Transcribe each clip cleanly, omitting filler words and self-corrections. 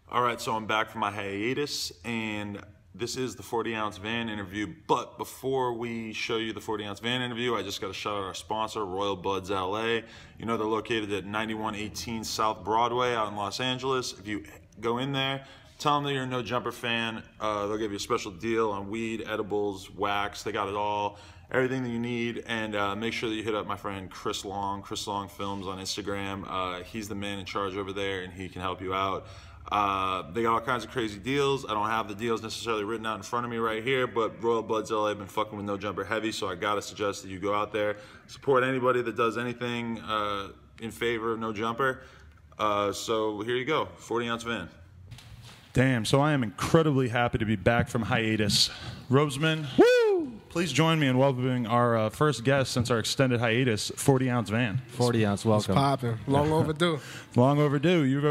All right, so I'm back from my hiatus, and this is the 40-ounce van interview. But before we show you the 40-ounce van interview, I just got to shout out our sponsor, Royal Buds LA. You know they're located at 9118 South Broadway out in Los Angeles. If you go in there, tell them that you're a No Jumper fan. They'll give you a special deal on weed, edibles, wax. They got it all, everything that you need. And make sure that you hit up my friend Chris Long Films on Instagram. He's the man in charge over there, and he can help you out. They got all kinds of crazy deals. I don't have the deals necessarily written out in front of me right here, but Royal Buds LA have been fucking with No Jumper heavy, so I gotta suggest that you go out there, support anybody that does anything in favor of No Jumper. So here you go, 40-ounce van. Damn, so I am incredibly happy to be back from hiatus. Robesman, woo! Please join me in welcoming our first guest since our extended hiatus, 40-ounce van. 40-ounce, welcome. It's popping. Long overdue. Long overdue. You've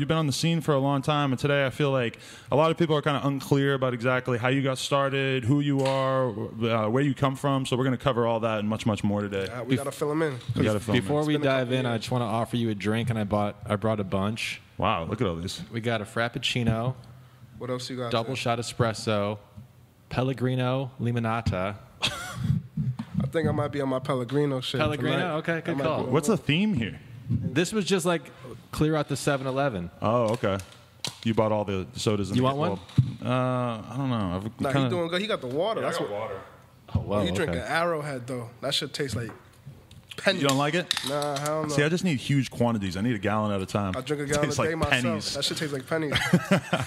been on the scene for a long time, and today I feel like a lot of people are kind of unclear about exactly how you got started, who you are, where you come from, so we're going to cover all that and much, much more today. We got to fill them in. Before we dive in, I just want to offer you a drink, and I brought a bunch. Wow, look at all these. We got a Frappuccino. What else you got? Double shot espresso. Pellegrino Limonata. I think I might be on my Pellegrino shit. Pellegrino? tonight. Okay, good call. What's the theme here? This was just like clear out the 7-Eleven. Oh, okay. You bought all the sodas in You the want one? I don't know. Nah, he doing good. He got the water. I That's got what. water. Oh, wow. You drink an Okay. Arrowhead though. That shit tastes like pennies. You don't like it? Nah, hell no. See, I just need huge quantities. I need a gallon at a time. I drink a gallon a Tastes day like myself. pennies. That shit tastes like pennies.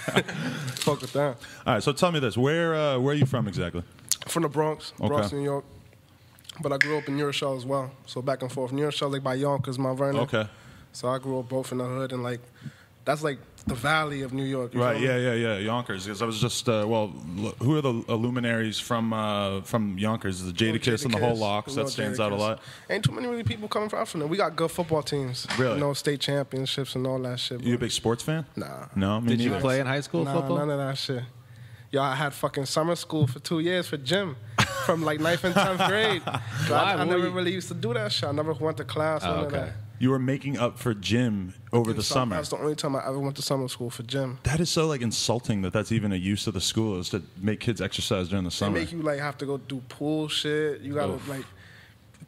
Fuck with that. All right, so tell me this. Where are you from exactly? From the Bronx, Okay. New York. But I grew up in New Rochelle as well. So back and forth. New Rochelle, like by Yonkers, Mount Vernon. Okay. So I grew up both in the hood and like, that's like the valley of New York. You Right, feel me? yeah, Yonkers. Because I was just, who are the luminaries from Yonkers? The Jadakiss and the Whole Locks. That stands out a lot. Ain't too many really people coming from there. We got good football teams. Really? You know, state championships and all that shit. You a bro. big sports fan? Nah. No, me Did you neither. play in high school Nah, football? none of that shit. Yo, I had fucking summer school for 2 years for gym. From like 9th and 10th grade. So Why? I What never were you- really used to do that shit. I never went to class. Oh, none of okay. that. You were making up for gym over the summer. That's the only time I ever went to summer school for gym. That is so like insulting that's even a use of the school is to make kids exercise during the They summer. make you like have to go do pool shit. You gotta like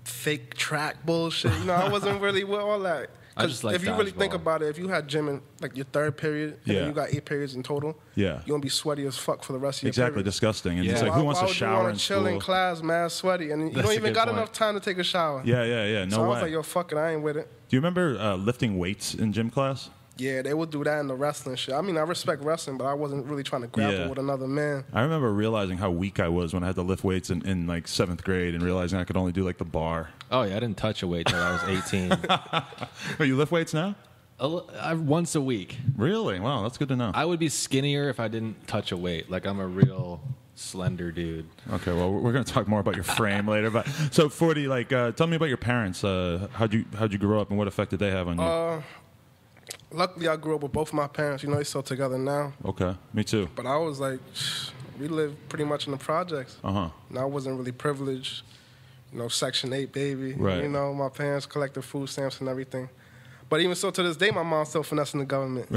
fake track bullshit. You know, I wasn't really with all that. I 'Cause just like if you really think dodgeball. about it, if you had gym in like your third period, and Yeah. then you got 8 periods in total, Yeah. you're gonna be sweaty as fuck for the rest of your Exactly, periods. disgusting. And Yeah. it's like, Why- who wants why to would you shower wanna in chill school? in class, mad sweaty, and you That's don't a even good got point. enough time to take a shower. Yeah. No So I way. was like, yo, fuck it, I ain't with it. Do you remember lifting weights in gym class? Yeah, they would do that in the wrestling shit. I mean, I respect wrestling, but I wasn't really trying to grapple Yeah. with another man. I remember realizing how weak I was when I had to lift weights in like 7th grade and realizing I could only do like the bar. Oh, yeah, I didn't touch a weight till I was 18. Oh, you lift weights now? Once a week. Really? Wow, that's good to know. I would be skinnier if I didn't touch a weight. Like, I'm a real slender dude. Okay, well, we're going to talk more about your frame later. But so 40, like, tell me about your parents. How'd you grow up and what effect did they have on you? Luckily, I grew up with both of my parents. You know, they're still together now. Okay, me too. But I was like, we lived pretty much in the projects. Uh-huh. And I wasn't really privileged. You know, Section 8 baby. Right. You know, my parents collected food stamps and everything. But even so, to this day, my mom's still finessing the government.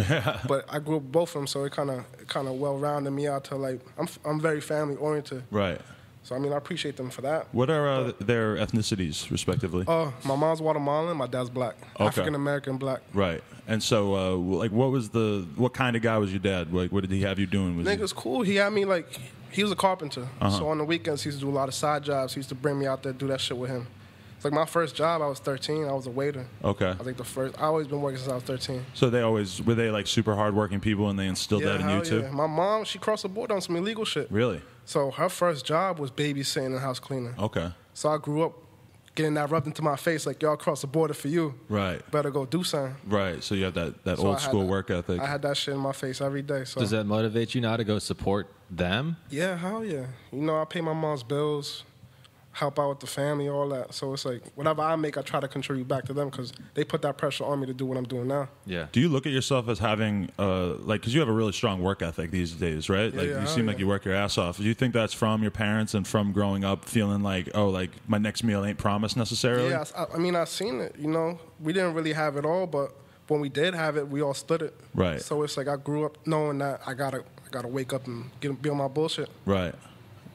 But I grew up with both of them, so it kind of well-rounded me out to like, I'm very family-oriented. Right. So, I mean, I appreciate them for that. What are their ethnicities, respectively? My mom's Guatemalan, my dad's black. Okay. African-American black. Right. And so, like, what kind of guy was your dad? Like, what did he have you doing? Was he- Nigga's cool. He had me like, he was a carpenter. Uh-huh. So on the weekends, he used to do a lot of side jobs. He used to bring me out there, do that shit with him. It's like my first job, I was 13. I was a waiter. Okay. I think I always been working since I was 13. So were they like super hardworking people and they instilled that in you hell too? yeah. My mom, she crossed the border on some illegal shit. Really? So her first job was babysitting and house cleaning. Okay. So I grew up getting that rubbed into my face like, y'all crossed the border for you. Right. Better go do something. Right. So you have that So I old had school that- work ethic. I had that shit in my face every day. So Does that motivate you now to go support them? yeah, hell yeah. You know, I pay my mom's bills, help out with the family, all that. So it's like, whatever I make, I try to contribute back to them because they put that pressure on me to do what I'm doing now. Yeah. Do you look at yourself as having, because you have a really strong work ethic these days, right? Like yeah, you seem like yeah. you work your ass off. Do you think that's from your parents and from growing up feeling like, oh, like my next meal ain't promised necessarily? Yeah, I mean, I've seen it. You know, we didn't really have it all, but when we did have it, we all stood it. Right. So it's like I grew up knowing that I gotta wake up and be on my bullshit. Right.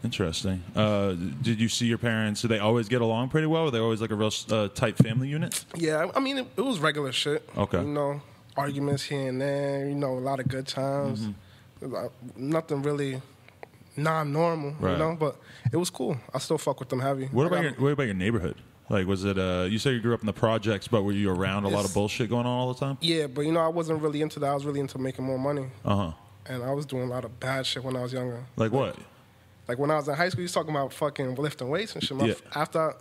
Interesting. Did you see your parents? Did they always get along pretty well? Were they always like a real tight family unit? Yeah, I mean, it was regular shit. Okay. You know, arguments here and there, you know, a lot of good times. Nothing really non-normal, Right. you know, but it was cool. I still fuck with them heavy. What about your neighborhood? Like, was it, you said you grew up in the projects, but were you around a lot of bullshit going on all the time? Yeah, but, you know, I wasn't really into that. I was really into making more money. Uh-huh. And I was doing a lot of bad shit when I was younger. Like what? Like when I was in high school, you was talking about fucking lifting weights and shit. Yeah. After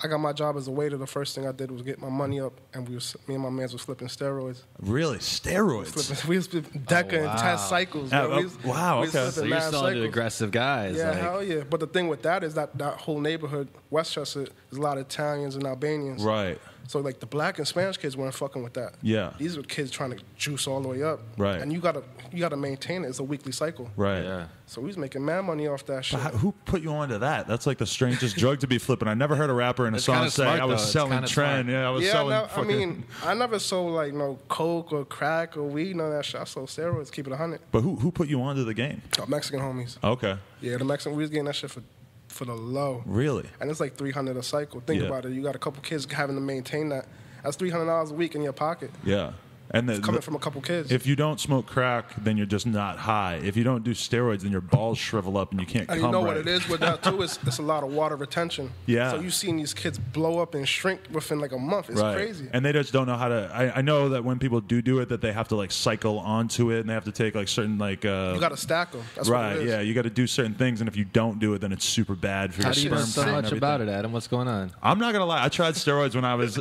I got my job as a waiter, the first thing I did was get my money up, and me and my mans was flipping steroids. Really? Steroids? We was flipping Deca and test cycles. Yeah, bro. We was okay. flipping So you're mad still into cycles. aggressive guys. Yeah, like, hell yeah. But the thing with that is that whole neighborhood, Westchester, there's a lot of Italians and Albanians. Right. So like the black and Spanish kids weren't fucking with that. Yeah. These were kids trying to juice all the way up. Right. And you gotta maintain it. It's a weekly cycle. Right. Yeah. So we was making mad money off that shit. Who put you onto that? That's like the strangest drug to be flipping. I never heard a rapper in a It's song kinda say, smart, I was though. It's selling kinda trend. smart. Yeah, I was Yeah, selling I fucking... mean, I never sold like no coke or crack or weed, none of that shit. I sold steroids, keep it 100. But who put you onto the game? Mexican homies. Okay. Yeah, the Mexican, we was getting that shit for the low. Really? And it's like $300 a cycle. Think Yeah. about it. You got a couple kids having to maintain that. That's $300 a week in your pocket. Yeah. And Coming from a couple kids. if you don't smoke crack, then you're just not high. If you don't do steroids, then your balls shrivel up and you can't And come you know right. what it is with that too? It's a lot of water retention. Yeah. So you've seen these kids blow up and shrink within like a month. It's Right. crazy. And they just don't know how to. I know that when people do it, that they have to like cycle onto it and they have to take like certain like. You got to stack them. That's what Right. it is. Yeah. You got to do certain things, and if you don't do it, then it's super bad for How your do you know sperm so count and much everything. about it, Adam? What's going on? I'm not gonna lie. I tried steroids when I was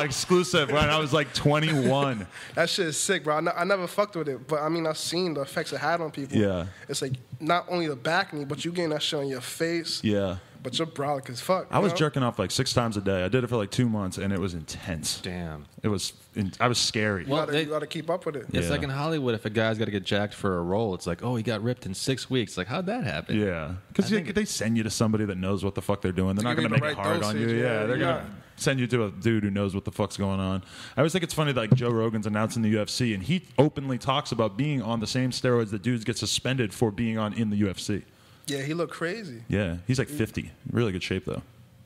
exclusive when I was like 21. That shit is sick, bro. I never fucked with it, but I mean, I've seen the effects it had on people. Yeah. It's like not only the back knee, but you getting that shit on your face. Yeah. But you're brolic as fuck. I was you know? jerking off like 6 times a day. I did it for like 2 months, and it was intense. Damn. I was scary. Well, You gotta keep up with it. It's Yeah. like in Hollywood, if a guy's got to get jacked for a role, it's like, oh, he got ripped in 6 weeks. Like, how'd that happen? Yeah, because they send you to somebody that knows what the fuck they're doing. They're not give going to you make the it right hard on you. dosage, Yeah, yeah, they're yeah. going to send you to a dude who knows what the fuck's going on. I always think it's funny that like Joe Rogan's announcing the UFC, and he openly talks about being on the same steroids that dudes get suspended for being on in the UFC. Yeah, he looked crazy. Yeah, he's like 50, really good shape though,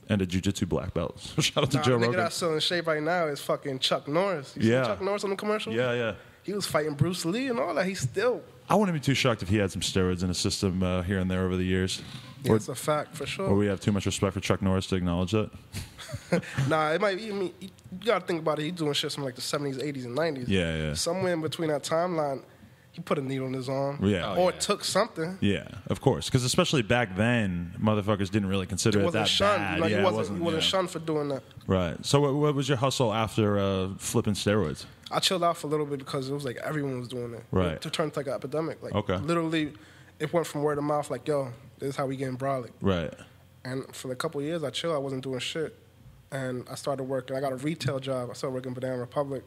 and a jiu-jitsu black belt. So shout out to Nah, Joe nigga Rogan. that's still in shape right now is fucking Chuck Norris. You Yeah. see Chuck Norris on the commercial? Yeah. He was fighting Bruce Lee and all that. He's still. I wouldn't be too shocked if he had some steroids in his system here and there over the years. Yeah, it's a fact for sure. Or we have too much respect for Chuck Norris to acknowledge that. Nah, it might be. I mean, you gotta think about it. He's doing shit from like the 70s, 80s, and 90s. Yeah. Somewhere in between that timeline, he put a needle in his arm. Yeah. Or took something. Yeah, of course. Because especially back then, motherfuckers didn't really consider He it wasn't that shunned. bad. Like, yeah, he it wasn't yeah. shunned for doing that. Right. So what was your hustle after flipping steroids? I chilled out for a little bit because it was like everyone was doing it. Right. To turn to like an epidemic. Like, Okay. literally, it went from word of mouth, like, yo, this is how we getting brolic. Right. And for a couple of years, I chilled. I wasn't doing shit. And I started working. I got a retail job. I started working in Banana Republic.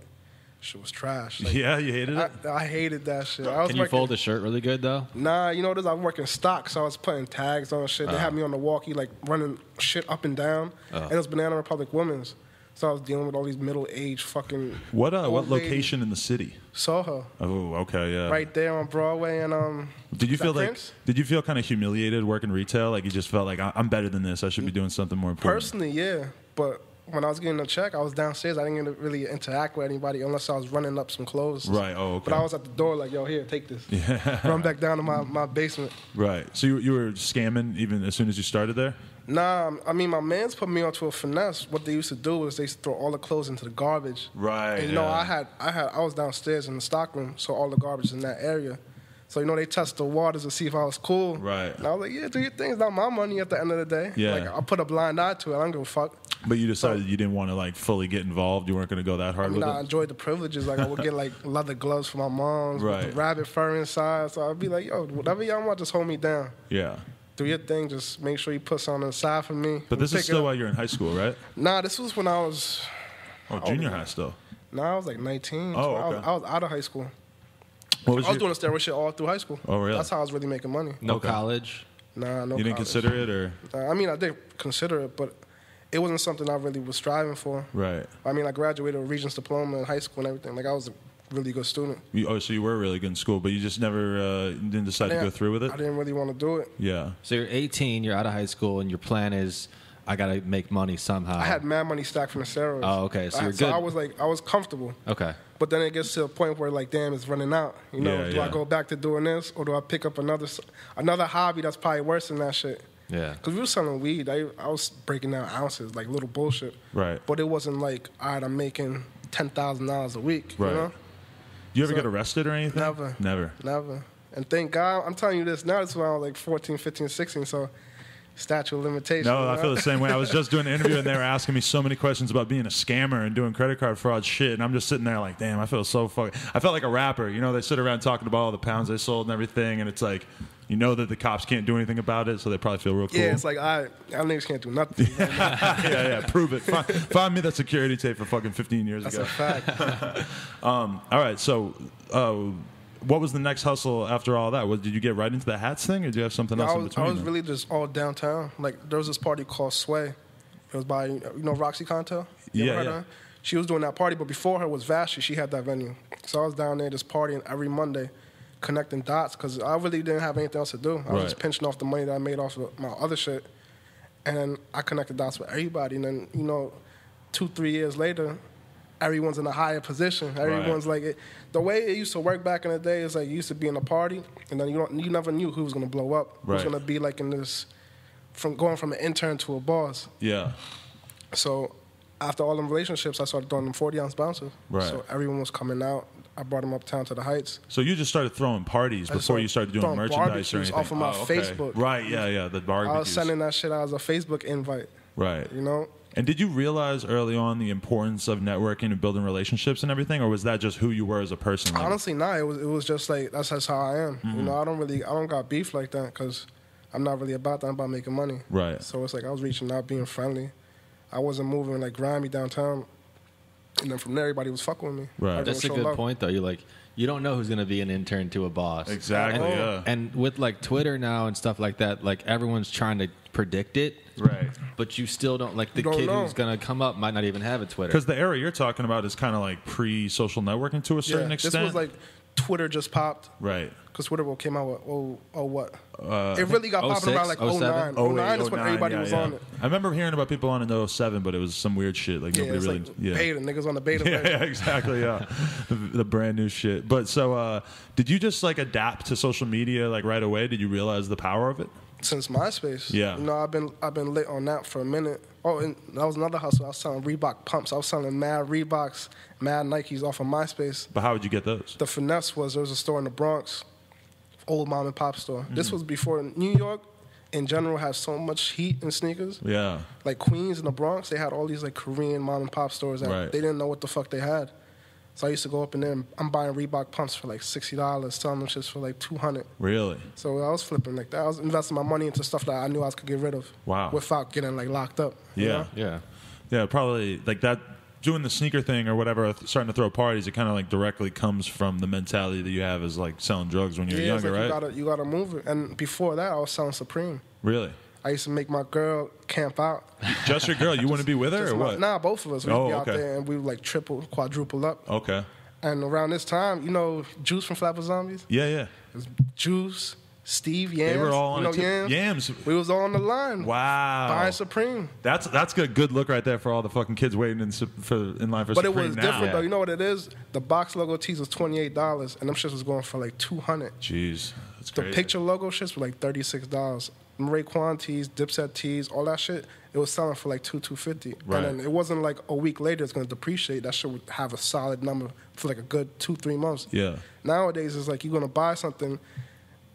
Shit was trash. Like, Yeah, you hated it? I hated that shit. I was Can you working, fold a shirt really good, though? Nah, you know what it is? I was working stock, so I was putting tags on shit. They had me on the walkie, like running shit up and down. And it was Banana Republic Women's. So I was dealing with all these middle-aged fucking. What old ladies. location in the city? Soho, Oh, okay, yeah. right there on Broadway, and Did you is that feel like Prince? did you feel kind of humiliated working retail? Like you just felt like I'm better than this. I should be doing something more important. Personally, yeah, but when I was getting a check, I was downstairs. I didn't get to really interact with anybody unless I was running up some clothes. Right. Oh, okay. But I was at the door like, yo, here, take this. Yeah. Run back down to my basement. Right. So you were scamming even as soon as you started there? Nah, I mean, my mans put me onto a finesse. What they used to do was they used to throw all the clothes into the garbage. Right. And, you know, I was downstairs in the stockroom, so all the garbage in that area. So, you know, they test the waters to see if I was cool. Right. And I was like, yeah, do your thing. It's not my money at the end of the day. Yeah. Like, I put a blind eye to it. I don't give a fuck. But you decided you didn't want to like fully get involved. You weren't going to go that hard I mean, with I it. enjoyed the privileges. Like, I would get, like, leather gloves for my moms with Right. the rabbit fur inside. So I'd be like, yo, whatever y'all want, just hold me down. Yeah. Do your thing. Just make sure you put something on the side for me. But this Pick is it still up. while you're in high school, right? Nah, this was when I was... Oh, junior high still. Nah, I was like 19. Oh, 20. okay. I was out of high school. What was I was your, doing the steroid shit all through high school. Oh, really? That's how I was really making money. No Okay. college? Nah, no You didn't college. consider it, or I mean, I did consider it, but it wasn't something I really was striving for. Right. I mean, I graduated with Regents diploma in high school and everything. Like, I was a really good student. So you were really good in school, but you just never didn't decide to go through with it? I didn't really want to do it. Yeah. So you're 18, you're out of high school, and your plan is, I got to make money somehow. I had mad money stacked from the steroids. Oh, okay. So you're good. So I was comfortable. Okay. But then it gets to a point where, like, damn, it's running out. You know, Yeah, do I yeah. go back to doing this, or do I pick up another hobby that's probably worse than that shit? Yeah. Because we were selling weed. I was breaking down ounces, like little bullshit. Right. But it wasn't like, all right, I'm making $10,000 a week. Right. You know? You ever So- get arrested or anything? Never. Never. And thank God, I'm telling you this now. This is when I was like 14, 15, 16. So statute of limitations. No, you I know? feel the same way. I was just doing an interview and they were asking me so many questions about being a scammer and doing credit card fraud shit, and I'm just sitting there like, damn, I feel so fucking. I felt like a rapper. You know, they sit around talking about all the pounds they sold and everything, and it's like, you know that the cops can't do anything about it, so they probably feel real cool. Yeah, it's like, all right, y'all niggas can't do nothing. yeah, prove it. Find me that security tape for fucking 15 years That's ago. a fact. All right, so what was the next hustle after all that? Did you get right into the hats thing, or did you have something else in I between? was really just all downtown. Like, there was this party called Sway. It was by, you know, Roxy Contel? You ever Yeah, heard yeah. of her? She was doing that party, but before her was Vashi. She had that venue. So I was down there just partying every Monday, connecting dots, because I really didn't have anything else to do. I was just Right. pinching off the money that I made off of my other shit. And then I connected dots with everybody. And then, you know, 2-3 years later, everyone's in a higher position. Everyone's like, the way it used to work back in the day is like, you used to be in a party, and then you never knew who was going to blow up. Who was Right. going to be like in this, going from an intern to a boss. Yeah. So after all them relationships, I started throwing them 40-ounce bouncers. Right. So everyone was coming out. I brought them uptown to the Heights. So you just started throwing parties before you started doing throwing merchandise or barbecues anything? off of my okay. Facebook. Right, yeah, the barbecues. I was sending that shit out as a Facebook invite, Right. you know? And did you realize early on the importance of networking and building relationships and everything, or was that just who you were as a person? Like, Honestly, nah. It was just like, that's just how I am. You know, I don't got beef like that because I'm not really about that. I'm about making money. Right. So it's like I was reaching out, being friendly. I wasn't moving like grimy downtown. And then from there, everybody was fucking with me. Right. Everyone That's a showed good love. point, though. You're like, you don't know who's going to be an intern to a boss. Exactly, And, yeah. and with like Twitter now and stuff like that, like everyone's trying to predict it. Right. But you still don't, like the You don't kid know. who's going to come up might not even have a Twitter. Because the era you're talking about is kind of like pre-social networking to a certain extent. This was like Twitter just popped. Right. Because Twitter came out with, what? It really got popping 06, around like 09. 07? 09 is when everybody was on it. I remember hearing about people on in 07, but it was some weird shit. Like Yeah, nobody it's really. like beta. Niggas on the beta. Yeah, version. yeah, exactly. Yeah, the brand new shit. But so, did you just like adapt to social media like right away? Did you realize the power of it? Since MySpace. Yeah. You know, I've been lit on that for a minute. Oh, and that was another hustle. I was selling Reebok pumps. I was selling mad Reeboks, mad Nikes off of MySpace. But how would you get those? The finesse was there was a store in the Bronx, old mom and pop store. This was before New York in general had so much heat in sneakers. Yeah. Like Queens and the Bronx, they had all these like Korean mom and pop stores that Right. they didn't know what the fuck they had. So I used to go up in there and I'm buying Reebok pumps for like $60, selling them shits for like $200. Really? So I was flipping like that. I was investing my money into stuff that I knew I could get rid of. Wow. Without getting like locked up. you Yeah. know? yeah. Yeah. Probably like that. Doing the sneaker thing or whatever, starting to throw parties, it kind of like directly comes from the mentality that you have as like selling drugs when you're Yeah, it's younger, like right? you gotta move it. And before that, I was selling Supreme. Really? I used to make my girl camp out. Just your girl? You wouldn't be with her Just or what? Nah, both of us. We'd Oh, be out okay. there and we would like triple, quadruple up. Okay. And around this time, you know Juice from Flatbush Zombies? Yeah, yeah. It was Juice, Steve, Yams. They were all on you know, it too. Yams. Yams. We was all on the line. Wow. Buying Supreme. That's a good look right there for all the fucking kids waiting in line for But it Supreme was now. different though. You know what it is? The box logo tees was $28 and them shits was going for like $200. Jeez, that's The crazy. picture logo shits were like $36. Raekwon tees, Dipset tees, all that shit, it was selling for like $250. Right. And then it wasn't like a week later it's gonna depreciate. That shit would have a solid number for like a good 2-3 months. Yeah. Nowadays it's like you're gonna buy something,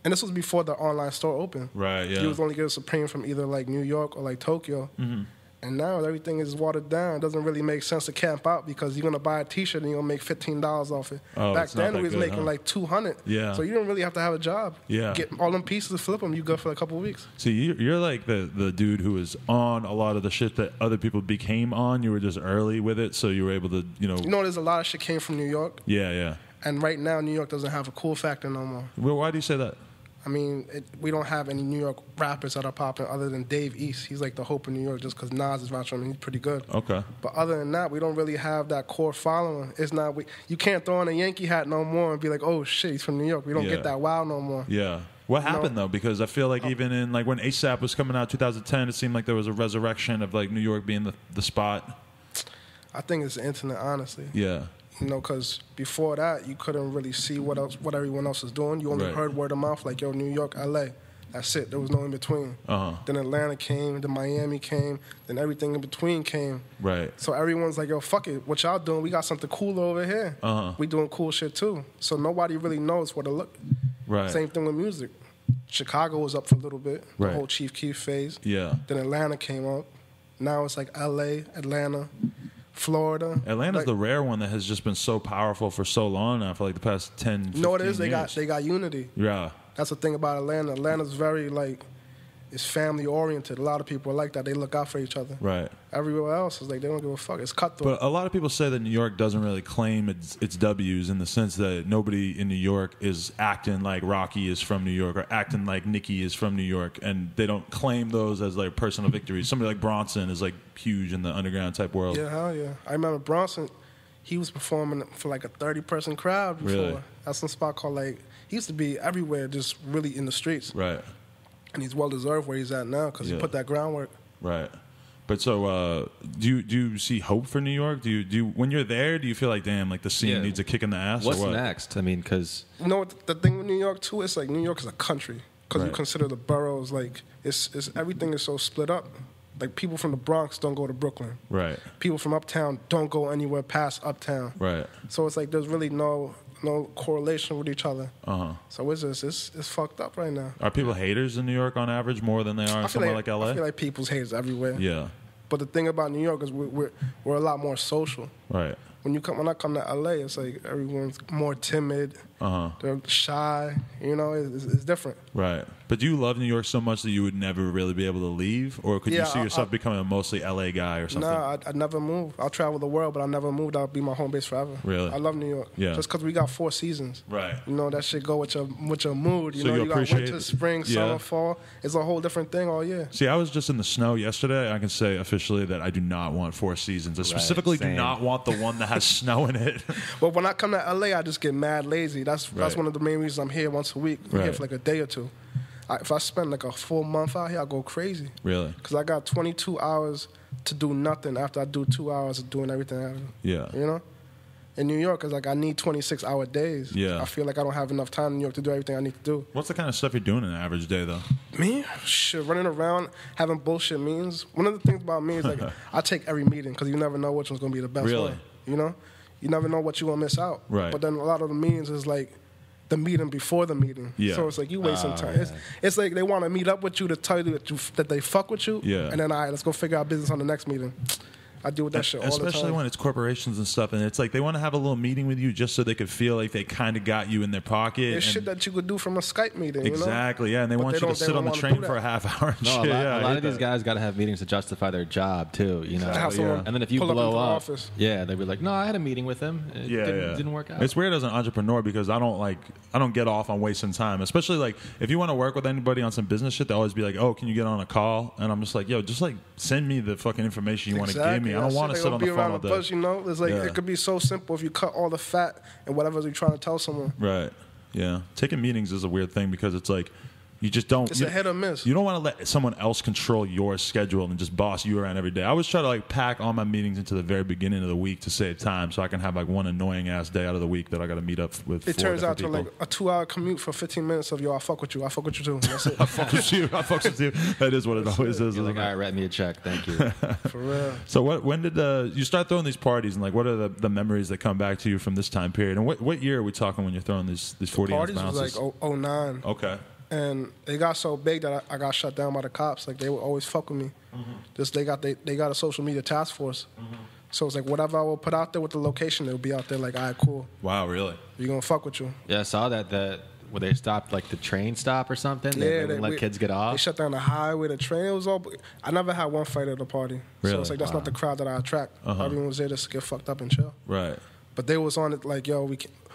and this was before the online store opened. Right, yeah. You was only getting Supreme from either like New York or like Tokyo. Mm-hmm. And now everything is watered down. It doesn't really make sense to camp out because you're gonna buy a T-shirt and you're gonna make $15 off it. Oh, Back it's not then that we was good, making huh? like $200. Yeah. So you don't really have to have a job. Yeah. Get all them pieces, flip them. You good for a couple of weeks. See, you're like the dude who was on a lot of the shit that other people became on. You were just early with it, so you were able to, You know, there's a lot of shit came from New York, Yeah, yeah. and right now New York doesn't have a cool factor no more. Well, why do you say that? I mean, we don't have any New York rappers that are popping other than Dave East. He's like the hope in New York just because Nas is rapping him. He's pretty good. Okay. But other than that, we don't really have that core following. It's not you can't throw on a Yankee hat no more and be like, oh shit, he's from New York. We don't get that wow no more. Yeah. What happened though? Because I feel like even in like when ASAP was coming out 2010, it seemed like there was a resurrection of like New York being the spot. I think it's the internet, honestly. Yeah. You know, because before that, you couldn't really see what everyone else was doing. You only heard word of mouth, like, yo, New York, L.A. That's it. There was no in between. Then Atlanta came, then Miami came, then everything in between came. Right. So everyone's like, yo, fuck it. What y'all doing? We got something cool over here. We doing cool shit, too. So nobody really knows what to look. Right. Same thing with music. Chicago was up for a little bit, the whole Chief Keef phase. Yeah. Then Atlanta came up. Now it's like L.A., Atlanta, Florida. Atlanta's the rare one that has just been so powerful for so long now, for like the past 10, 15 You know what it is? years. They got unity. Yeah. That's the thing about Atlanta. Atlanta's very, like, it's family oriented. A lot of people are like that. They look out for each other. Right. Everywhere else is like they don't give a fuck. It's cutthroat. But a lot of people say that New York doesn't really claim its W's in the sense that nobody in New York is acting like Rocky is from New York or acting like Nicki is from New York, and they don't claim those as like personal victories. Somebody like Bronson is like huge in the underground type world. Yeah, hell yeah. I remember Bronson, he was performing for like a 30-person crowd before. Really? At some spot called like, he used to be everywhere, just really in the streets. Right. And he's well deserved where he's at now because he put that groundwork. Right. But so, do you see hope for New York? Do you when you're there, do you feel like, damn, like the scene needs a kick in the ass? What's or what? next? I mean, because You know what the thing with New York too? It's like New York is a country because you consider the boroughs like it's everything is so split up. Like people from the Bronx don't go to Brooklyn. Right. People from uptown don't go anywhere past uptown. Right. So it's like there's really no correlation with each other. So it's fucked up right now. Are people haters in New York on average more than they are in somewhere like LA? I feel like people's haters everywhere. Yeah. But the thing about New York is we're a lot more social. Right. When I come to LA, it's like everyone's more timid. They're shy. You know, it's different. Right. But do you love New York so much that you would never really be able to leave? Or could you see yourself becoming a mostly LA guy or something? Nah, I'd never move. I'll travel the world, but I'll never move. That'll be my home base forever. Really? I love New York. Yeah. Just because we got 4 seasons. Right. You know, that shit go with your mood. You So know, you you got appreciate winter, it? spring, Yeah. summer, fall. It's a whole different thing all year. See, I was just in the snow yesterday. I can say officially that I do not want 4 seasons. I specifically do same. not want the one that has snow in it. But when I come to LA, I just get mad lazy. That's one of the main reasons I'm here once a week. I'm here for like a day or two. If I spend like a full month out here, I go crazy. Really? Because I got 22 hours to do nothing after I do 2 hours of doing everything I do. Yeah. You know? In New York, it's like I need 26-hour days. Yeah. I feel like I don't have enough time in New York to do everything I need to do. What's the kind of stuff you're doing in an average day, though? Me? Shit, running around, having bullshit meetings. One of the things about me is like I take every meeting because you never know which one's going to be the best Really? one. You know? You never know what you're going to miss out. Right. But then a lot of the meetings is like the meeting before the meeting. Yeah. So it's like you waste some time. It's like they want to meet up with you to tell you that they fuck with you. Yeah. And then, all right, let's go figure out business on the next meeting. I deal with that shit all the time. Especially when it's corporations and stuff, and it's like they want to have a little meeting with you just so they could feel like they kind of got you in their pocket. It's shit that you could do from a Skype meeting. Exactly, you know? yeah, and they want you to sit on the train for a half hour. And no, shit. a lot of these guys got to have meetings to justify their job too. You know, and then if you pull up blow into the up, office. yeah, they'd be like, "No, I had a meeting with him. It didn't work out." It's weird as an entrepreneur because I don't get off on wasting time. Especially like if you want to work with anybody on some business shit, they always be like, "Oh, can you get on a call?" And I'm just like, "Yo, just like send me the fucking information you want to give me. I don't want to sit on the phone all day." Bush, you know, it's like it could be so simple if you cut all the fat and whatever you're trying to tell someone. Right. Yeah. Taking meetings is a weird thing because it's like you just don't. It's a hit or miss. You don't want to let someone else control your schedule and just boss you around every day. I always try to like pack all my meetings into the very beginning of the week to save time, so I can have like one annoying ass day out of the week that I got to meet up with. It turns out to people. like a 2-hour commute for 15 minutes of yo, I fuck with you. I fuck with you too. That's it. I fuck with you. I fuck with you. That is what it always is. You're like, "All right, write me a check, thank you." For real. So when did you start throwing these parties, and like what are the memories that come back to you from this time period? And what year are we talking when you're throwing these 40 ounce Parties bounces? was like 09. Okay. And it got so big that I got shut down by the cops. Like they would always fuck with me. Just they got a social media task force. So it's like whatever I would put out there with the location, it would be out there like, all right, cool. Wow, really? You're gonna fuck with you. Yeah, I saw that where they stopped like the train stop or something. They wouldn't let kids get They off. shut down the highway, the train. It was all. I never had one fight at the party. Really? So it's like that's not the crowd that I attract. Everyone was there just to get fucked up and chill. Right. But they was on it like, yo,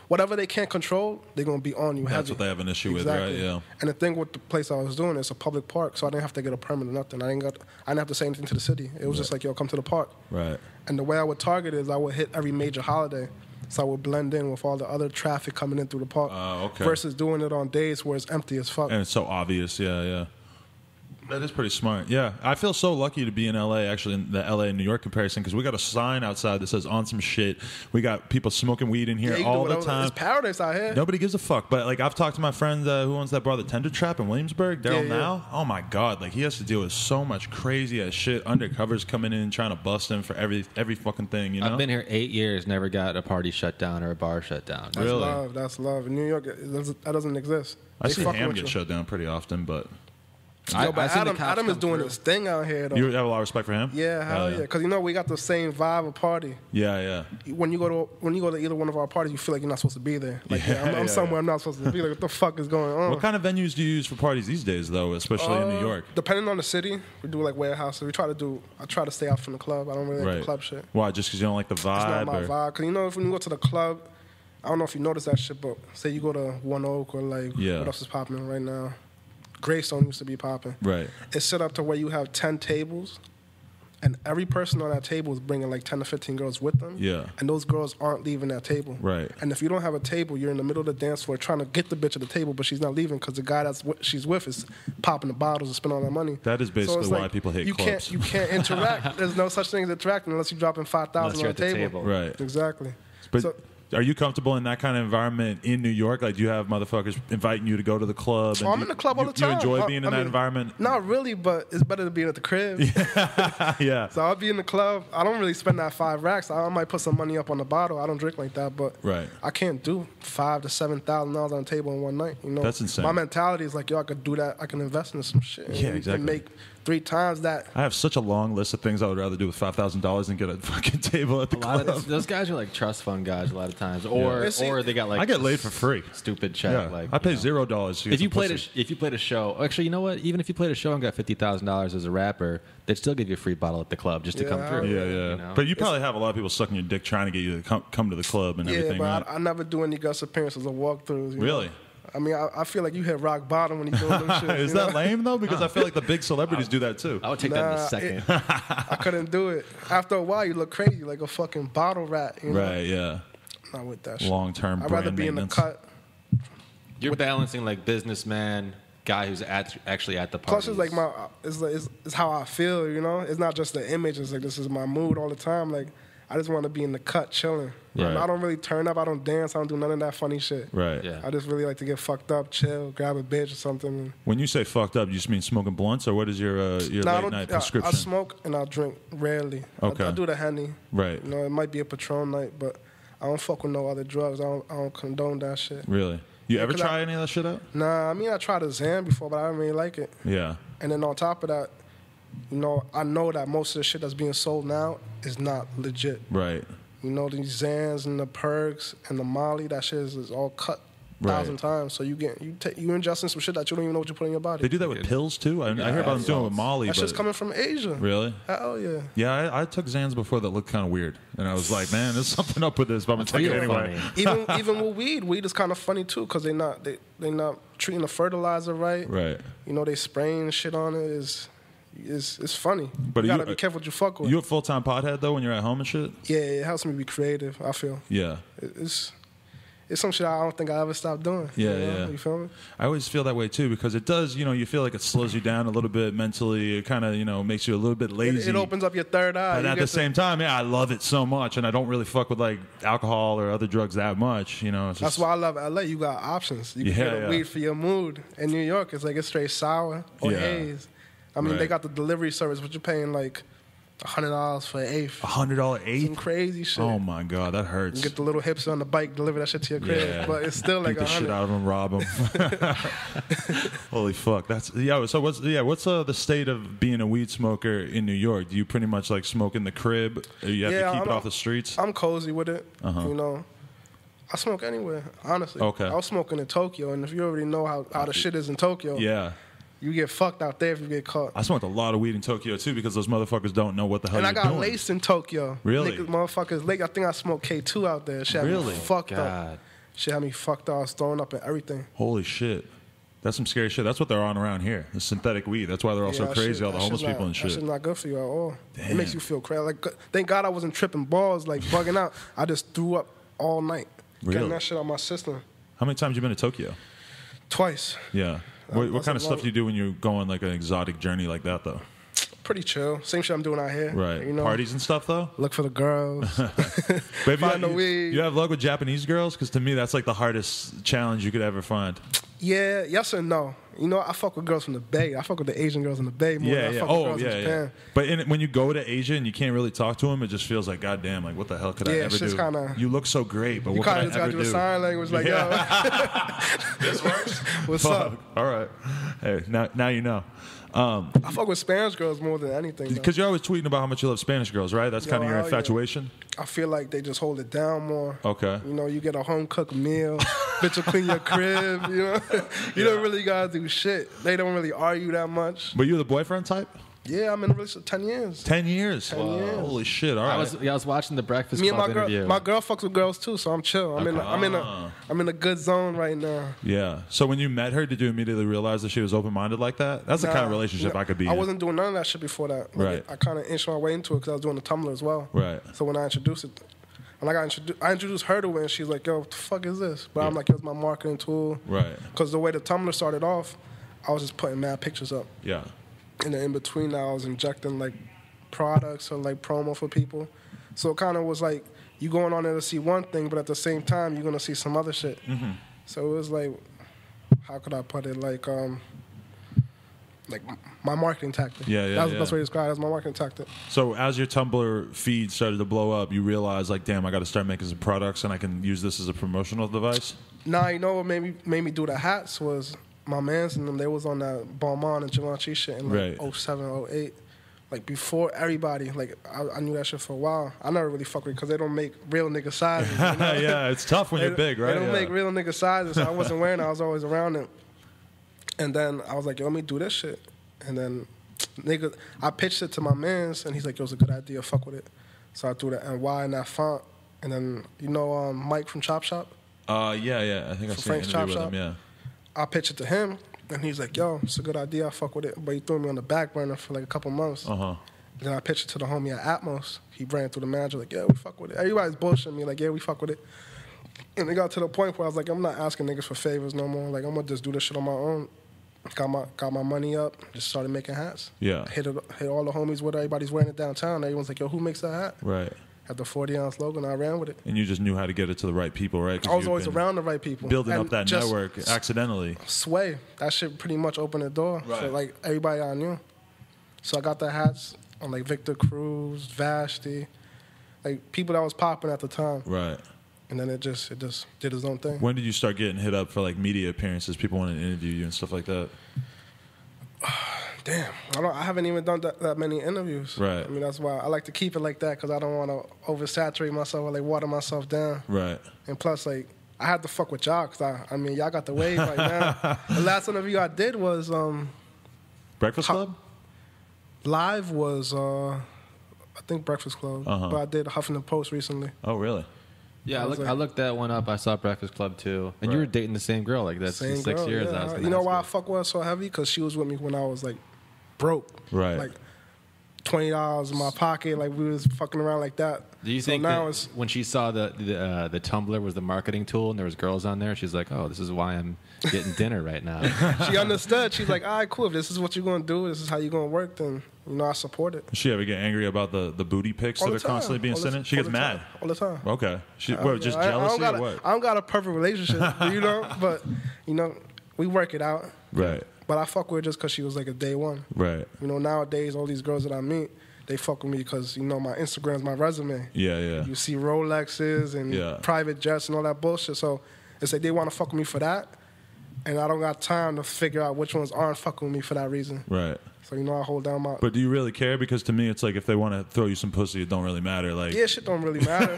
whatever they can't control, they're gonna be on you. That's heavy. what they have an issue Exactly. with, right? Yeah. And the thing with the place I was doing is a public park, so I didn't have to get a permit or nothing. I didn't have to say anything to the city. It was just like, yo, come to the park. Right. And the way I would target is I would hit every major holiday. So I would blend in with all the other traffic coming in through the park. Okay. Versus doing it on days where it's empty as fuck. And it's so obvious, yeah. That is pretty smart. Yeah, I feel so lucky to be in LA, actually, in the LA and New York comparison, because we got a sign outside that says "on some shit." We got people smoking weed in here Yeah, you can do all the whatever. time. It's paradise out here. Nobody gives a fuck. But like, I've talked to my friend who owns that bar, the Tender Trap in Williamsburg, Daryl Yeah. Now. Oh my god, like he has to deal with so much crazy ass shit. Undercovers coming in trying to bust him for every fucking thing. You know, I've been here 8 years, never got a party shut down or a bar shut down. That's Really? love. That's love. In New York, that doesn't exist. I They see fucking Ham with get you. shut down pretty often, but Yo, but I seen the Adam, cops Adam is come doing through. his thing out here, though. you have a lot of respect for him. Yeah, hell yeah. Because we got the same vibe of party. Yeah. When you go to either one of our parties, you feel like you're not supposed to be there. Like, I'm somewhere I'm not supposed to be. Like, what the fuck is going on? What kind of venues do you use for parties these days, though, especially in New York? Depending on the city, we do like warehouses. I try to stay out from the club. I don't really like the club shit. Why? Just because you don't like the It's vibe? not my or? vibe. Because when you go to the club, I don't know if you notice that shit, but say you go to One Oak or like Yeah. what else is popping right now? Greystone used to be popping. Right. It's set up to where you have 10 tables, and every person on that table is bringing like 10 to 15 girls with them. Yeah. And those girls aren't leaving that table. Right. And if you don't have a table, you're in the middle of the dance floor trying to get the bitch at the table, but she's not leaving because the guy she's with is popping the bottles and spending all that money. That is basically it's why people hate you clubs. You can't interact. There's no such thing as interacting unless you're dropping 5,000 Unless on you're the at the table. table. Right. Exactly. But So- are you comfortable in that kind of environment in New York? Like, do you have motherfuckers inviting you to go to the club? I'm in the club all the time. You enjoy being in I that mean, environment? Not really, but it's better than being at the crib. Yeah. So I'll be in the club. I don't really spend that $5. I might put some money up on the bottle. I don't drink like that, but Right. I can't do $5,000 to $7,000 on the table in one night. You know, That's insane. My mentality is like, yo, I could do that. I can invest in some shit. Yeah, and exactly. make 3 times that. I have such a long list of things I would rather do with $5,000 than get a fucking table at the A lot club. of those guys are like trust fund guys a lot of times, or Yeah. See, or they got like I get laid for free. stupid check. Yeah, Like I pay you know. $0 to get If you some played pussy. if you played a show, actually, you know what? Even if you played a show and got $50,000 as a rapper, they'd still give you a free bottle at the club just to Yeah, come through. Yeah. you know? But you probably have a lot of people sucking your dick trying to get you to come to the club and Yeah, everything, but right? I never do any guest appearances or walkthroughs. you know? Really? I mean, I feel like you hit rock bottom when you do them shit. Is you that know? lame, though? Because I feel like the big celebrities do that, too. I would take that in a Nah, second. I couldn't do it. After a while, you look crazy, like a fucking bottle rat. You know? Right, yeah. Not with that shit. Long-term I'd brand rather be in the maintenance. cut. You're balancing like businessman, guy who's actually at the party. Plus, it's like it's how I feel. You know, it's not just the image. It's like this is my mood all the time. Like I just want to be in the cut, chilling. Right. I don't really turn up. I don't dance. I don't do none of that funny shit. Right. Yeah. I just really like to get fucked up, chill, grab a bitch or something. When you say fucked up, you just mean smoking blunts, or what is your Nah, I late don't- night I prescription? smoke and I drink rarely. Okay. I do the Henny. Right. You know, it might be a Patron night, but I don't fuck with no other drugs. I don't condone that shit. Really? You ever 'cause try any of that shit out? Nah, I mean, I tried a Xan before, but I didn't really like it. Yeah. And then on top of that, you know, I know that most of the shit that's being sold now is not legit. Right. You know, these Xans and the Perks and the Molly, that shit is all cut Right. 1,000 times. So you ingesting some shit that you don't even know what you put in your body. They do that with pills, too? I hear about them doing it with Molly. That shit's but coming from Asia. Really? Hell yeah. Yeah, I took Xans before that looked kind of weird. And I was like, man, there's something up with this, but I'm going to take it Real anyway. funny. Even with weed is kind of funny too, because they not treating the fertilizer right. Right. You know, they spraying shit on it. It's funny. But you you- gotta be careful what you fuck with. You a full-time pothead, though, when you're at home and shit? Yeah, it helps me be creative. I feel Yeah. it's some shit I don't think I ever stop doing. Yeah, you know? yeah. You feel me? I always feel that way, too, because it does, you feel like it slows you down a little bit mentally. It kind of, makes you a little bit lazy. It opens up your third eye. But You at get the to- same time, yeah, I love it so much, and I don't really fuck with like alcohol or other drugs that much. It's That's just, why I love LA. You got options. You can Yeah, get a yeah. weed for your mood. In New York, it's like it's straight sour or Yeah. haze. I mean, Right. they got the delivery service, but you're paying like $100 for an eighth. $100 Some eighth. crazy shit. Oh my god, that hurts. You get the little hipster on the bike, deliver that shit to your crib, Yeah. but it's still like Beat the shit 100. out of them, rob them. Holy fuck, that's So what's the state of being a weed smoker in New York? Do you pretty much like smoke in the crib? Or you have to keep it off the streets? I'm cozy with it. Uh-huh. You know, I smoke anywhere. Honestly, Okay. I was smoking in Tokyo, and if you already know how the shit is in Tokyo, Yeah. you get fucked out there if you get caught. I smoked a lot of weed in Tokyo too because those motherfuckers don't know what the hell And I you're got doing. laced in Tokyo. Really? Niggas, motherfuckers laced. I think I smoked K2 out there. Shit had me Really? fucked up. God. She had me fucked up. I was throwing up and everything. Holy shit. That's some scary shit. That's what they're on around here. The synthetic weed. That's why they're all so that crazy, shit- all the that homeless shit's people not- and That shit. shit's not good for you at all. Damn. It makes you feel crazy. Like, thank God I wasn't tripping balls, like bugging out. I just threw up all night. Really? Getting that shit out my system. How many times you been to Tokyo? Twice. Yeah. What that's kind a of stuff long- do you do when you go on like an exotic journey like that, though? Pretty chill. Same shit I'm doing out here. Right. You know, Parties and stuff, though? look for the girls. But have Find the you, weed. you have luck with Japanese girls? Because to me, that's like the hardest challenge you could ever find. Yeah, yes and no. You know, I fuck with girls from the Bay. I fuck with the Asian girls in the Bay more than I fuck with girls in Japan. But when you go to Asia and you can't really talk to them, it just feels like, God damn, like, what the hell could I Yeah, ever shit's do? kinda- You look so great, but You what could kind I of just got ever to do a do? sign language like, This works? yo, what's up? Fuck. All right. Hey, now you know. I fuck with Spanish girls more than anything. though. Because you're always tweeting about how much you love Spanish girls, right? That's Yo, kind of your hell yeah. infatuation? I feel like they just hold it down more. Okay. You know, you get a home cooked meal, bitch will clean your crib, you know. You don't really gotta do shit. They don't really argue that much. But you the boyfriend type? Yeah, I'm in a relationship 10 years. 10 years? 10 years. Holy shit, all right. I was watching the Breakfast Me and Club my girl, interview. my girl fucks with girls too, so I'm chill. I'm in a good zone right now. Yeah. So when you met her, did you immediately realize that she was open-minded like that? That's the kind of Nah, relationship nah, I could be I in. wasn't doing none of that shit before that. Like, Right. I kind of inched my way into it because I was doing the Tumblr as well. Right. So when I introduced it, and I introduced her to it, and she's like, "Yo, what the fuck is this?" But I'm like, "Yo, it's my marketing tool." Right. Because the way the Tumblr started off, I was just putting mad pictures up, Yeah. and then in between that, I was injecting like products or like promo for people. So it kind of was like you going on there to see one thing, but at the same time, you're gonna see some other shit. Mm-hmm. So it was like, how could I put it? Like my marketing tactic. Yeah, yeah, That's yeah. the best way to describe it. That's my marketing tactic. So as your Tumblr feed started to blow up, you realized, like, damn, I got to start making some products and I can use this as a promotional device? Now, you know what made me do the hats was my mans and them, they was on that Balmain and Givenchy shit in like Right. 07, 08. Like before everybody, like I knew that shit for a while. I never really fuck with it because they don't make real nigga sizes. You know? Yeah, it's tough when They- you're big, right? They don't Yeah. make real nigga sizes. So I wasn't wearing it. I was always around it. And then I was like, yo, let me do this shit. And then I pitched it to my mans, and he's like, yo, it's a good idea. Fuck with it. So I threw the NY in that font. And then, you know Mike from Chop Shop? Yeah. I think I've seen an Frank's interview Chop with Shop? him, yeah. I pitched it to him, and he's like, yo, it's a good idea. I fuck with it. But he threw me on the back burner for like a couple months. Uh-huh. Then I pitched it to the homie at Atmos. He ran through the manager like, yeah, we fuck with it. Everybody's bullshitting me like, yeah, we fuck with it. And it got to the point where I was like, I'm not asking niggas for favors no more. Like, I'm gonna just do this shit on my own. Got my money up. Just started making hats. Yeah. Hit all the homies with it. Everybody's wearing it downtown. Everyone's like, yo, who makes that hat? Right. Had the 40-ounce logo, and I ran with it. And you just knew how to get it to the right people, right? 'Cause I was you've always been around the right people. building And up that just network accidentally. Sway. That shit pretty much opened the door for Right. like everybody I knew. So I got the hats on like Victor Cruz, Vashti, like people that was popping at the time. Right. And then it just did its own thing. When did you start getting hit up for like media appearances? People wanted to interview you and stuff like that. Damn, I haven't even done that many interviews. Right. I mean, that's why I like to keep it like that because I don't want to oversaturate myself or like water myself down. Right. And plus, like, I had to fuck with y'all because I mean, y'all got the wave right now. The last interview I did was Breakfast Club? live was I think Breakfast Club, Uh-huh. but I did Huffington Post recently. Oh, really? Yeah, I was I looked that one up. I saw Breakfast Club too, and you were dating the same girl. Like that's Same 6 girl, years. yeah. I was gonna You know ask why I you. fuck with her so heavy? Because she was with me when I was like broke. Right. Like $20 in my pocket. Like we was fucking around like that. Do you So think now that it's when she saw the Tumblr was the marketing tool and there was girls on there, she's like, oh, this is why I'm getting dinner right now. she understood. She's like, all right, cool. If this is what you're gonna do, this is how you're gonna work. Then I support it. Does she ever get angry about the booty pics All that the are time. constantly being All the- sent in? She all gets the mad. time. All the time. Okay. What, just jealousy or what? I don't got a perfect relationship, but we work it out. Right. But I fuck with her just because she was like a day one. Right. Nowadays, all these girls that I meet, they fuck with me because, my Instagram's my resume. Yeah. You see Rolexes and Yeah. private jets and all that bullshit. So it's like they want to fuck with me for that. And I don't got time to figure out which ones aren't fucking with me for that reason. Right. So, I hold down my... But do you really care? Because to me, it's like if they want to throw you some pussy, it don't really matter. Like, Yeah, shit don't really matter.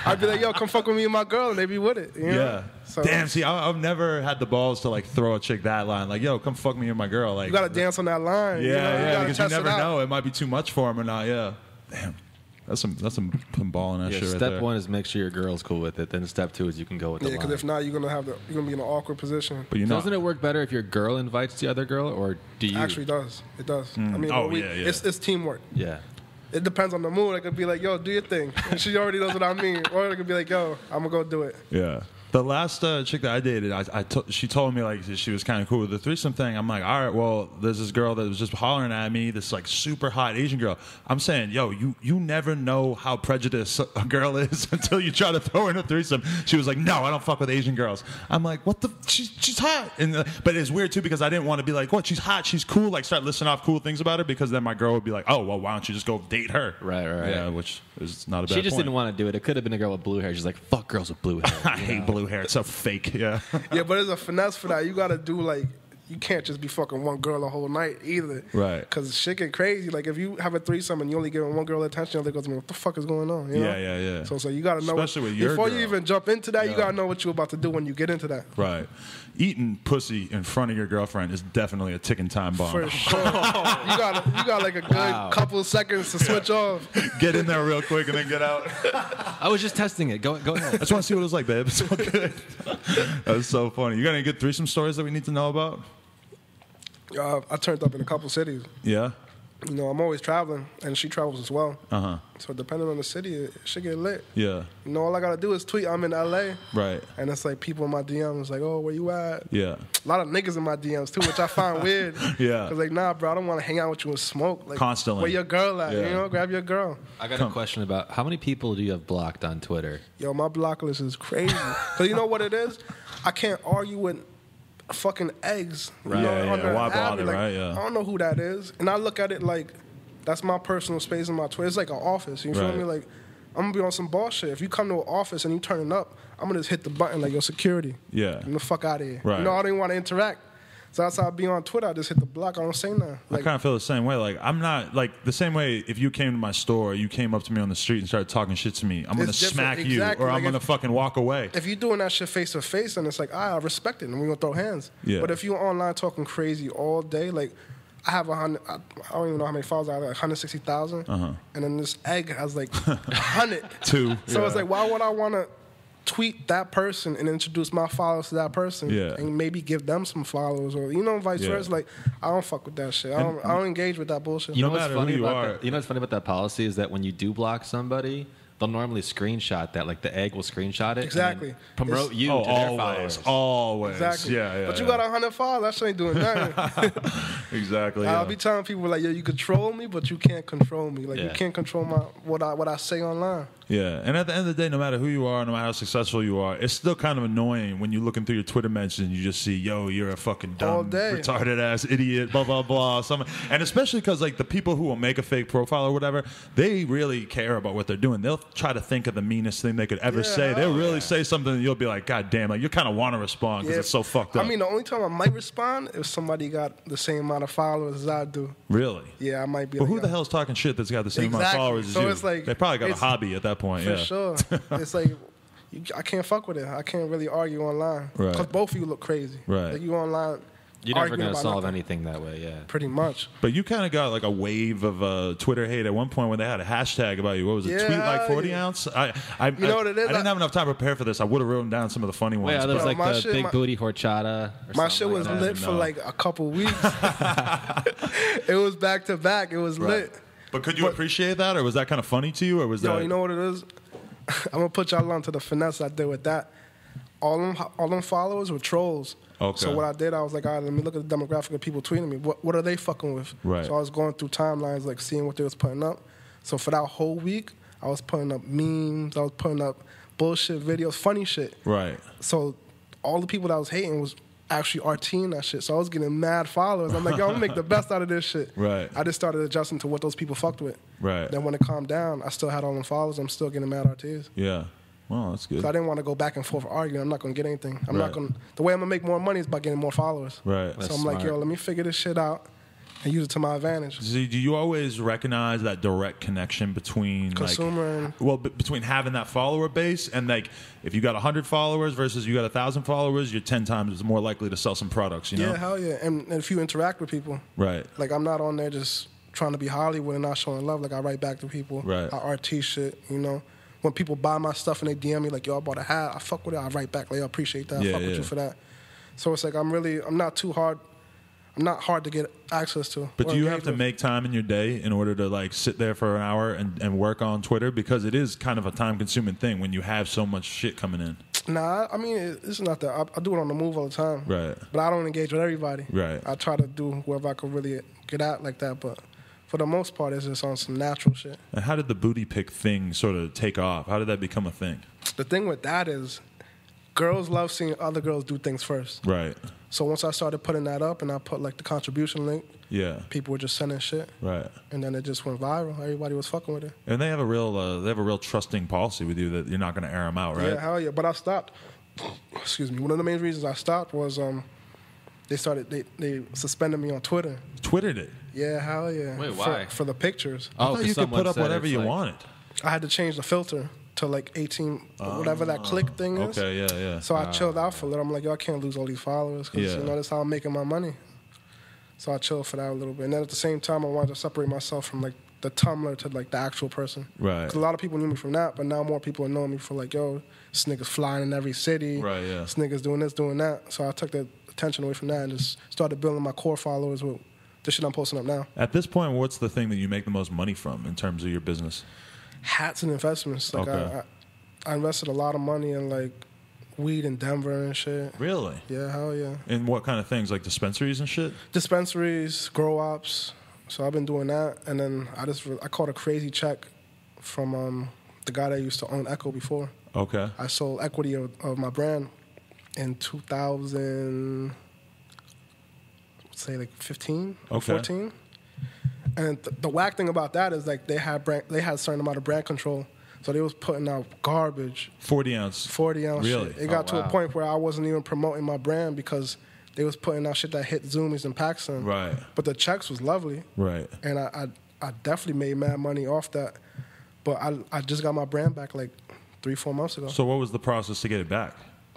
I'd be like, yo, come fuck with me and my girl, and they be with it. You know? yeah. So Damn. See, I've never had the balls to like throw a chick that line. Like, yo, come fuck me and my girl. Like, you got to dance on that line. Yeah, you gotta because you test it never out. know. It might be too much for him or not. Yeah. Damn. That's some balling that Yeah, shit right step there. one is make sure your girl's cool with it. Then step two is you can go with the Yeah, because line. if not, you're gonna be in an awkward position. But you know, Doesn't it work better if your girl invites the other girl, or do you? Actually, does it does? I mean, Oh, yeah. it's teamwork. Yeah. It depends on the mood. I could be like, yo, do your thing. She already knows what I mean. Or I could be like, yo, I'm gonna go do it. yeah. The last chick that I dated, she told me like she was kind of cool with the threesome thing. I'm like, all right, well, there's this girl that was just hollering at me, this like super hot Asian girl. I'm saying, yo, you never know how prejudiced a girl is until you try to throw her in a threesome. She was like, no, I don't fuck with Asian girls. I'm like, what the? She's hot. And but it's weird too because I didn't want to be like, what? She's hot. She's cool. Like start listing off cool things about her because then my girl would be like, oh, well, why don't you just go date her? Right. Yeah, which is not a bad She just point. didn't want to do it. It could have been a girl with blue hair. She's like, fuck girls with blue hair. I hate blue hair. It's so fake. Yeah. Yeah, but there's a finesse for that. You gotta do like, you can't just be fucking one girl the whole night either. Right. Because shit get crazy. Like if you have a threesome and you only giving one girl attention, the other goes, what the fuck is going on? You know? Yeah. So you gotta know. Especially with your before girl. you even jump into that, Yeah. you gotta know what you're about to do when you get into that. Right. Eating pussy in front of your girlfriend is definitely a ticking time bomb. For sure. You got like a good couple seconds to switch off. Get in there real quick and then get out. I was just testing it. Go ahead. I just want to see what it was like, babe. It's all good. That's so funny. You got any good threesome stories that we need to know about? I turned up in a couple cities. Yeah. You know, I'm always traveling, and she travels as well. Uh-huh. So depending on the city, it should get lit. Yeah. You know, all I gotta do is tweet, I'm in LA. Right. And it's like people in my DMs like, oh, where you at? Yeah. A lot of niggas in my DMs too, which I find weird. Yeah. Cause like, nah, bro, I don't want to hang out with you and smoke. Like, Constantly. Where your girl at? Yeah. You know, grab your girl. I got a question about how many people do you have blocked on Twitter? Yo, my block list is crazy. Cause you know what it is? I can't argue with fucking eggs. You Right. know, Yeah, on the why app. bother, Like, right? Yeah. I don't know who that is, and I look at it like that's my personal space in my Twitter. It's like an office. You feel Right. me? Like I'm gonna be on some bullshit. If you come to an office and you turning up, I'm gonna just hit the button like, yo, security. Yeah. Get the fuck out of here. Right. You know, I don't even want to interact. So that's how I be on Twitter. I just hit the block. I don't say nothing. I Like, kind of feel the same way. Like, I'm not, like, the same way if you came to my store, you came up to me on the street and started talking shit to me, I'm going to It's different. smack Exactly. you or I'm Like, going to fucking walk away. if you're doing that shit face to face, then it's like, I respect it, and we're gonna throw hands. Yeah. But if you're online talking crazy all day, like I have 100, I don't even know how many followers I have, like 160,000, and then this egg has like 100. Two. So it's Yeah. like, why would I want to tweet that person and introduce my followers to that person, Yeah. and maybe give them some followers, or vice Yeah. versa? Like, I don't fuck with that shit. I don't engage with that bullshit. You know No what's matter funny who you about are. that? You know what's funny about that policy is that when you do block somebody, they'll normally screenshot that. Like the egg will screenshot it. Exactly. And then promote you Oh, to their always. followers. Always. Exactly. Yeah. But you got 100 followers. That shit ain't doing nothing. Exactly. I'll Yeah. be telling people like, yo, you control me, but you can't control me. Like, you Yeah. can't control what I say online. Yeah, and at the end of the day, no matter who you are, no matter how successful you are, it's still kind of annoying when you're looking through your Twitter mentions and you just see, yo, you're a fucking All dumb, day. retarded ass idiot, blah, blah, blah. And especially because, like, the people who will make a fake profile or whatever, they really care about what they're doing. They'll try to think of the meanest thing they could ever Yeah, say. They'll hell really yeah. say something and you'll be like, God damn, like, you kind of want to respond because Yeah. it's so fucked up. I mean, the only time I might respond if somebody got the same amount of followers as I do. really? Yeah, I might be. But like, who the hell's talking shit that's got the same amount of Exactly. followers as So you? it's like- they probably got a it's- hobby at that point. For Yeah. sure. It's like, I can't fuck with it. I can't really argue online. Right. Because both of you look crazy. Right. Like, you online. You're never arguing going to about solve nothing. anything that way. Yeah. Pretty much. But you kind of got like a wave of Twitter hate at one point when they had a hashtag about you. What was it? Yeah, Tweet like 40 yeah. ounce? You know what it is? I didn't have enough time to prepare for this. I would have written down some of the funny Wait, ones. there's but- like my the shit- big my- booty horchata. Or My something shit was like that. lit for No. like a couple weeks. It was back to back. It was lit. But could you appreciate that, or was that kind of funny to you, or was Yo, that? you know what it is? I'm gonna put y'all on to the finesse I did with that. All them followers were trolls. Okay. So what I did, I was like, all right, let me look at the demographic of people tweeting me. What are they fucking with? Right. So I was going through timelines, like seeing what they was putting up. So for that whole week, I was putting up memes. I was putting up bullshit videos, funny shit. Right. So all the people that I was hating was actually RTing that shit. So I was getting mad followers. I'm like, yo, I'm gonna make the best out of this shit. Right. I just started adjusting to what those people fucked with. Right. Then when it calmed down, I still had all them followers. I'm still getting mad RTs. Yeah. Well, that's good. So I didn't want to go back and forth arguing. I'm not gonna get anything. I'm Right. not gonna. The way I'm gonna make more money is by getting more followers. Right. So That's I'm like, smart. yo, let me figure this shit out and use it to my advantage. See, do you always recognize that direct connection between Consumer like, well, between having that follower base and like if you got 100 followers versus you got 1,000 followers, you're 10 times more likely to sell some products. You know. Yeah, hell yeah. And if you interact with people, Right. like I'm not on there just trying to be Hollywood and not showing love. Like I write back to people. Right. I RT shit. You know, when people buy my stuff and they DM me like, "Yo, I bought a hat," I fuck with it. I write back like, "I appreciate that. I fuck with you for that." So it's like I'm not too hard. I'm not hard to get access to. But do you have to make time in your day in order to like sit there for an hour and work on Twitter? Because it is kind of a time-consuming thing when you have so much shit coming in. Nah, I mean, it's not that. I do it on the move all the time. Right. But I don't engage with everybody. Right. I try to do whoever I can really get at like that. But for the most part, it's just on some natural shit. And how did the booty pic thing sort of take off? How did that become a thing? The thing with that is girls love seeing other girls do things first. Right. So once I started putting that up and I put like the contribution link, people were just sending shit. Right. And then it just went viral. Everybody was fucking with it. And they have a real trusting policy with you that you're not going to air them out, right? Yeah, hell yeah. But I stopped. Excuse me. One of the main reasons I stopped was they suspended me on Twitter. Twitter did? Yeah, hell yeah. Wait, why? For the pictures. I thought you could put up whatever you wanted. I had to change the filter to like 18, whatever that click thing is. Okay, yeah. So I chilled out for a little. I'm like, yo, I can't lose all these followers because you know that's how I'm making my money. So I chilled for that a little bit, and then at the same time, I wanted to separate myself from like the Tumblr to like the actual person. Right. Because a lot of people knew me from that, but now more people are knowing me for like, yo, this nigga's flying in every city. Right. Yeah. This nigga's doing this, doing that. So I took the attention away from that and just started building my core followers with the shit I'm posting up now. At this point, what's the thing that you make the most money from in terms of your business? Hats and investments. Like I invested a lot of money in like weed in Denver and shit. Really? Yeah, hell yeah. And what kind of things, like dispensaries and shit? Dispensaries, grow ops. So I've been doing that, and then I caught a crazy check from the guy that used to own Echo before. Okay. I sold equity of my brand in 2000, say like 15 or 14. And the whack thing about that is like they had a certain amount of brand control. So they was putting out garbage. 40 ounce. 40 ounce really? shit. It got to a point where I wasn't even promoting my brand because they was putting out shit that hit Zoomies and Paxson. Right. But the checks was lovely. Right. And I definitely made mad money off that. But I just got my brand back like 3-4 months ago. So what was the process to get it back?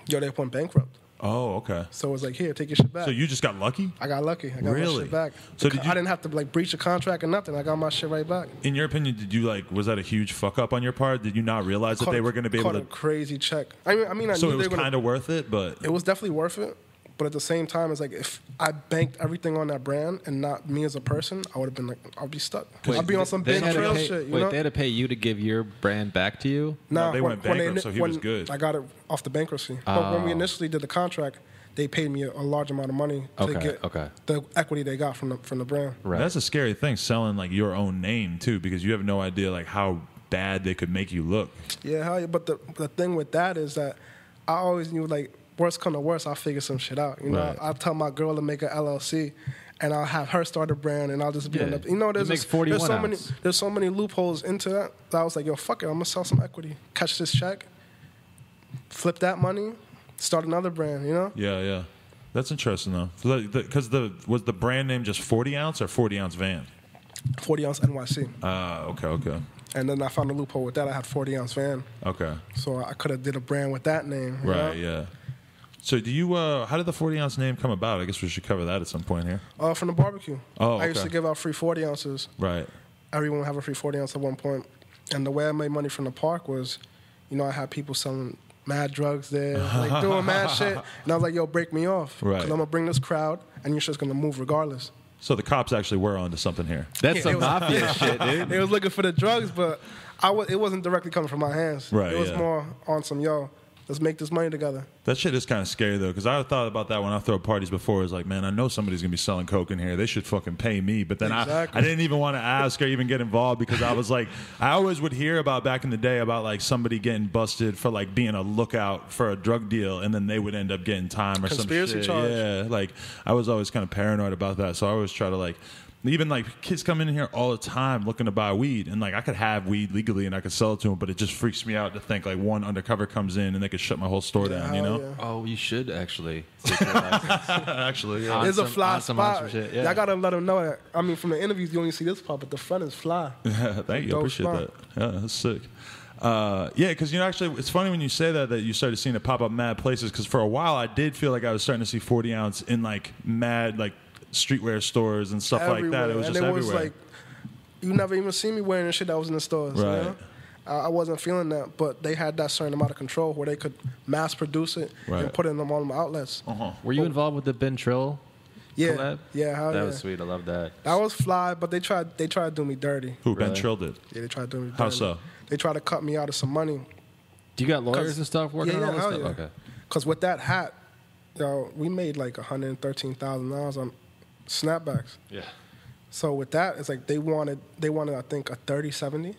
Yo, they went bankrupt. Oh, okay. So it was like, here, take your shit back. So you just got lucky? I got lucky. I got my shit back. So I didn't have to like breach a contract or nothing. I got my shit right back. In your opinion, was that a huge fuck up on your part? Did you not realize that they were going to be able to? A crazy check. I mean, I so knew it was they were kind of worth it, but it was definitely worth it. But at the same time, it's like if I banked everything on that brand and not me as a person, I would have been like, I'd be stuck. I'd be on some big trail shit. You know? They had to pay you to give your brand back to you? Nah, they went bankrupt, so he was good. I got it off the bankruptcy. But when we initially did the contract, they paid me a large amount of money to get the equity they got from the brand. Right. That's a scary thing, selling like your own name too, because you have no idea like how bad they could make you look. Yeah, hell yeah. But the thing with that is that I always knew like worst come to worst, I'll figure some shit out. You know, Right. I'll tell my girl to make an LLC, and I'll have her start a brand, and I'll just be on the. You know, You make 41 ounce. there's so many loopholes into that. I was like, yo, fuck it, I'm gonna sell some equity, catch this check, flip that money, start another brand. You know? Yeah. That's interesting though, because was the brand name just 40 ounce or 40 ounce van? 40 ounce NYC. Okay. And then I found a loophole with that. I had 40 ounce van. Okay. So I could have did a brand with that name. you know? Right. Yeah. So do you? How did the 40 ounce name come about? I guess we should cover that at some point here. From the barbecue. Oh, I used okay. to give out free 40 ounces. Right. Everyone would have a free 40 ounce at one point. And the way I made money from the park was, you know, I had people selling mad drugs there, like doing mad shit. And I was like, yo, break me off. Right. Because I'm going to bring this crowd, and your shit's going to move regardless. So the cops actually were onto something here. That's some mafia shit, dude. They was looking for the drugs, but it wasn't directly coming from my hands. Right, It was yeah. more on some, yo, let's make this money together. That shit is kind of scary though, because I thought about that when I throw parties before. It's like, man, I know somebody's gonna be selling coke in here. They should fucking pay me. But then Exactly. I didn't even want to ask or even get involved because I was like, I always would hear about back in the day about like somebody getting busted for like being a lookout for a drug deal, and then they would end up getting time or Conspiracy some shit. charge. Yeah, like I was always kind of paranoid about that, so I always try to like. Even like kids come in here all the time looking to buy weed, and like I could have weed legally and I could sell it to them, but it just freaks me out to think like one undercover comes in and they could shut my whole store down. You know? Yeah. Oh, you should actually take your license. Actually, yeah. It's a On fly some spot. shit, yeah. I gotta let them know that. I mean, from the interviews, you only see this part, but the front is fly. Thank you. I Dope appreciate spot. that. Yeah, that's sick. Yeah, because you know, actually, it's funny when you say that you started seeing it pop up mad places. Because for a while, I did feel like I was starting to see 40 ounce in like mad like streetwear stores and stuff like that. It was and just it everywhere. was like, you never even see me wearing the shit that was in the stores. Right. You know? I wasn't feeling that, but they had that certain amount of control where they could mass produce it Right. and put it in them on the outlets. Were you involved with the Ben Trill Yeah, collab? yeah, hell That yeah. was sweet. I love that. That was fly, but they tried to do me dirty. Who Ben Really? Trill did? Yeah, they tried to do me dirty. How so? They tried to cut me out of some money. Do you got lawyers and stuff working Yeah, on all hell this yeah. stuff? Okay. Because with that hat, we made like $113,000 on snapbacks. Yeah. So with that, it's like they wanted I think a 30-70.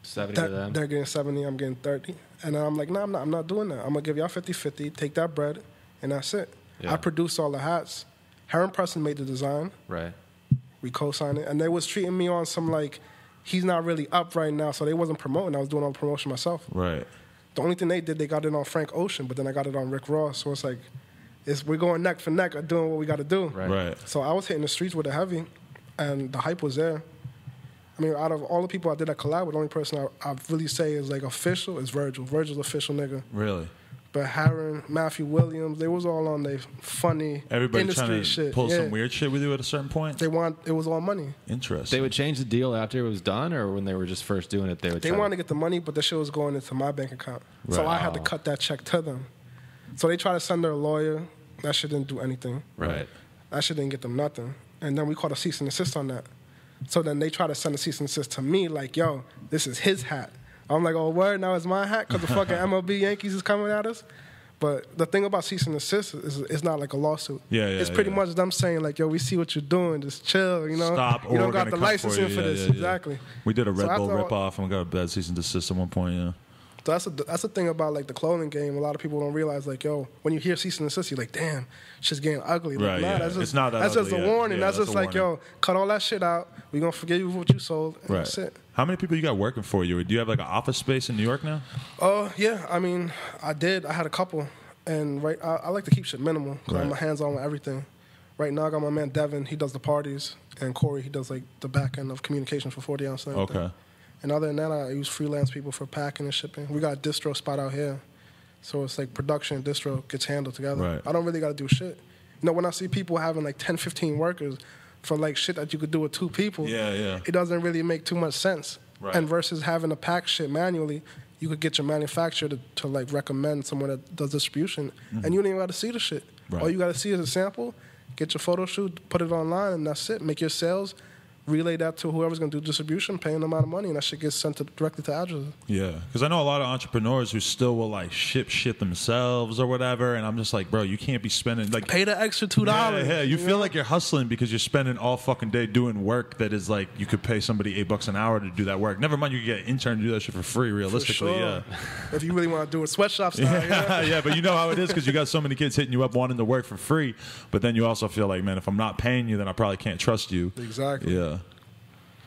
70 to them. They're getting 70, I'm getting 30. And I'm like, no, I'm not doing that. I'm going to give y'all 50-50, take that bread, and that's it. Yeah. I produced all the hats. Heron Preston made the design. Right. We co-signed it. And they was treating me on some like, he's not really up right now, so they wasn't promoting. I was doing all the promotion myself. Right. The only thing they did, they got it on Frank Ocean, but then I got it on Rick Ross. So it's like, we're going neck for neck at doing what we got to do. Right. Right. So I was hitting the streets with it heavy, and the hype was there. I mean, out of all the people I did that collab with, the only person I really say is like official is Virgil. Virgil's official nigga. Really? But Harron, Matthew Williams, they was all on their funny Everybody industry trying to shit. pull Yeah. some weird shit with you at a certain point? It was all money. Interesting. They would change the deal after it was done, or when they were just first doing it, they would. They try wanted to get the money, but the shit was going into my bank account. So Right. I had to cut that check to them. So they tried to send their lawyer. That shit didn't do anything. Right. That shit didn't get them nothing. And then we called a cease and desist on that. So then they try to send a cease and desist to me, like, yo, this is his hat. I'm like, oh, word, now it's my hat because the fucking MLB Yankees is coming at us. But the thing about cease and desist is it's not like a lawsuit. Yeah, It's pretty yeah. much them saying, like, yo, we see what you're doing. Just chill, you know? Stop, or you don't we're got gonna the come licensing you. for Yeah, this. yeah, yeah. Exactly. We did a So Red Bull after all- ripoff and we got a bad cease and desist at one point, yeah. So that's the thing about like the clothing game. A lot of people don't realize like, yo, when you hear cease and desist, you're like, damn, shit's getting ugly. Like, Right, nah, yeah. that's just, It's not that that's just ugly a yet. warning. Yeah, that's that's just a like, warning. yo, cut all that shit out. We're gonna forgive you for what you sold. And Right. That's it. How many people you got working for you? Do you have like an office space in New York now? Oh yeah, I mean, I did. I had a couple, and I like to keep shit minimal because I'm Right. hands on with everything. Right now, I got my man Devin. He does the parties, and Corey. He does like the back end of communications for 40 ounce. And everything. Okay. And other than that, I use freelance people for packing and shipping. We got a distro spot out here, so it's like production and distro gets handled together. Right. I don't really got to do shit. You know, when I see people having like 10, 15 workers for like shit that you could do with 2 people, Yeah, yeah. it doesn't really make too much sense. Right. And versus having to pack shit manually, you could get your manufacturer to like recommend someone that does distribution, and you don't even got to see the shit. Right. All you got to see is a sample, get your photo shoot, put it online, and that's it. Make your sales, relay that to whoever's going to do distribution, pay them the amount of money, and that shit gets sent directly to addresses. Yeah, because I know a lot of entrepreneurs who still will like ship shit themselves or whatever, and I'm just like, bro, you can't be spending like Pay the extra $2. Yeah, you feel know? like you're hustling because you're spending all fucking day doing work that is like you could pay somebody $8 an hour to do that work. Never mind, you could get an intern to do that shit for free. For Realistically, sure. yeah. If you really want to do it sweatshop style, Yeah, yeah. yeah, but you know how it is because you got so many kids hitting you up wanting to work for free. But then you also feel like, man, if I'm not paying you, then I probably can't trust you. Exactly. Yeah,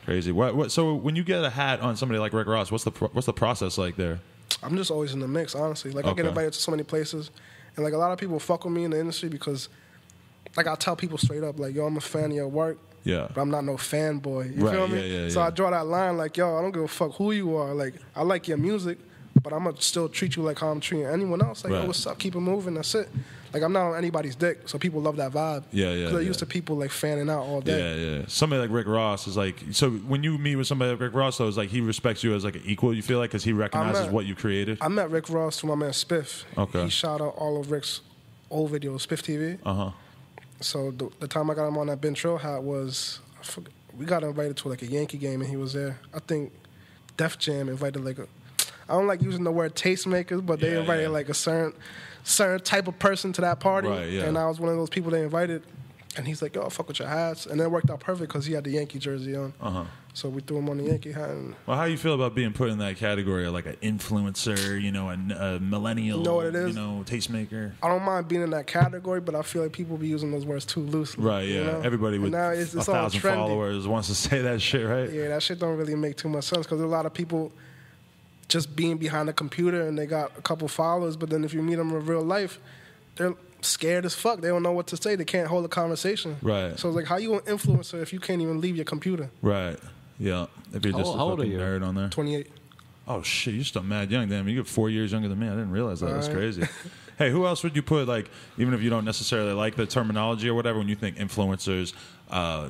crazy. What? So when you get a hat on somebody like Rick Ross, what's the process like there? I'm just always in the mix, honestly. Like I get Okay. invited to so many places, and like a lot of people fuck with me in the industry because, like, I tell people straight up, like, yo, I'm a fan of your work, Yeah, but I'm not no fanboy. You Right, feel me? yeah, yeah, So yeah. I draw that line, like, yo, I don't give a fuck who you are. Like, I like your music, but I'm gonna still treat you like how I'm treating anyone else. Like, Right. yo, what's up? Keep it moving. That's it. Like, I'm not on anybody's dick, so people love that vibe. Yeah, yeah, Because they're yeah. used to people like fanning out all day. yeah, yeah. Somebody like Rick Ross is like. So when you meet with somebody like Rick Ross, though, is like he respects you as like an equal. You feel like because he recognizes met- what you created. I met Rick Ross through my man Spiff. Okay. He shot out all of Rick's old videos, Spiff TV. Uh huh. So the time I got him on that Ben Trill hat was, we got invited to like a Yankee game and he was there. I think Def Jam invited like I don't like using the word tastemakers, but they Yeah, invited yeah. like a certain type of person to that party. Right, yeah. And I was one of those people they invited. And he's like, yo, fuck with your hats. And it worked out perfect because he had the Yankee jersey on. Uh-huh. So we threw him on the Yankee hat. And Well, how you feel about being put in that category of like an influencer, you know, a millennial, You know what it is? you know, tastemaker? I don't mind being in that category, but I feel like people be using those words too loosely. Right, yeah. you know? Everybody And with now it's all 1,000 trendy. followers wants to say that shit, right? Yeah, that shit don't really make too much sense because a lot of people just being behind a computer and they got a couple followers, but then if you meet them in real life, they're scared as fuck. They don't know what to say. They can't hold a conversation. Right. So it's like, how you an influencer if you can't even leave your computer? Right. Yeah. If you're just How a old are fucking you? nerd on there. 28. Oh shit, you're still mad young. Damn, you're 4 years younger than me. I didn't realize that. That's Right. crazy. Hey, who else would you put, like, even if you don't necessarily like the terminology or whatever, when you think influencers,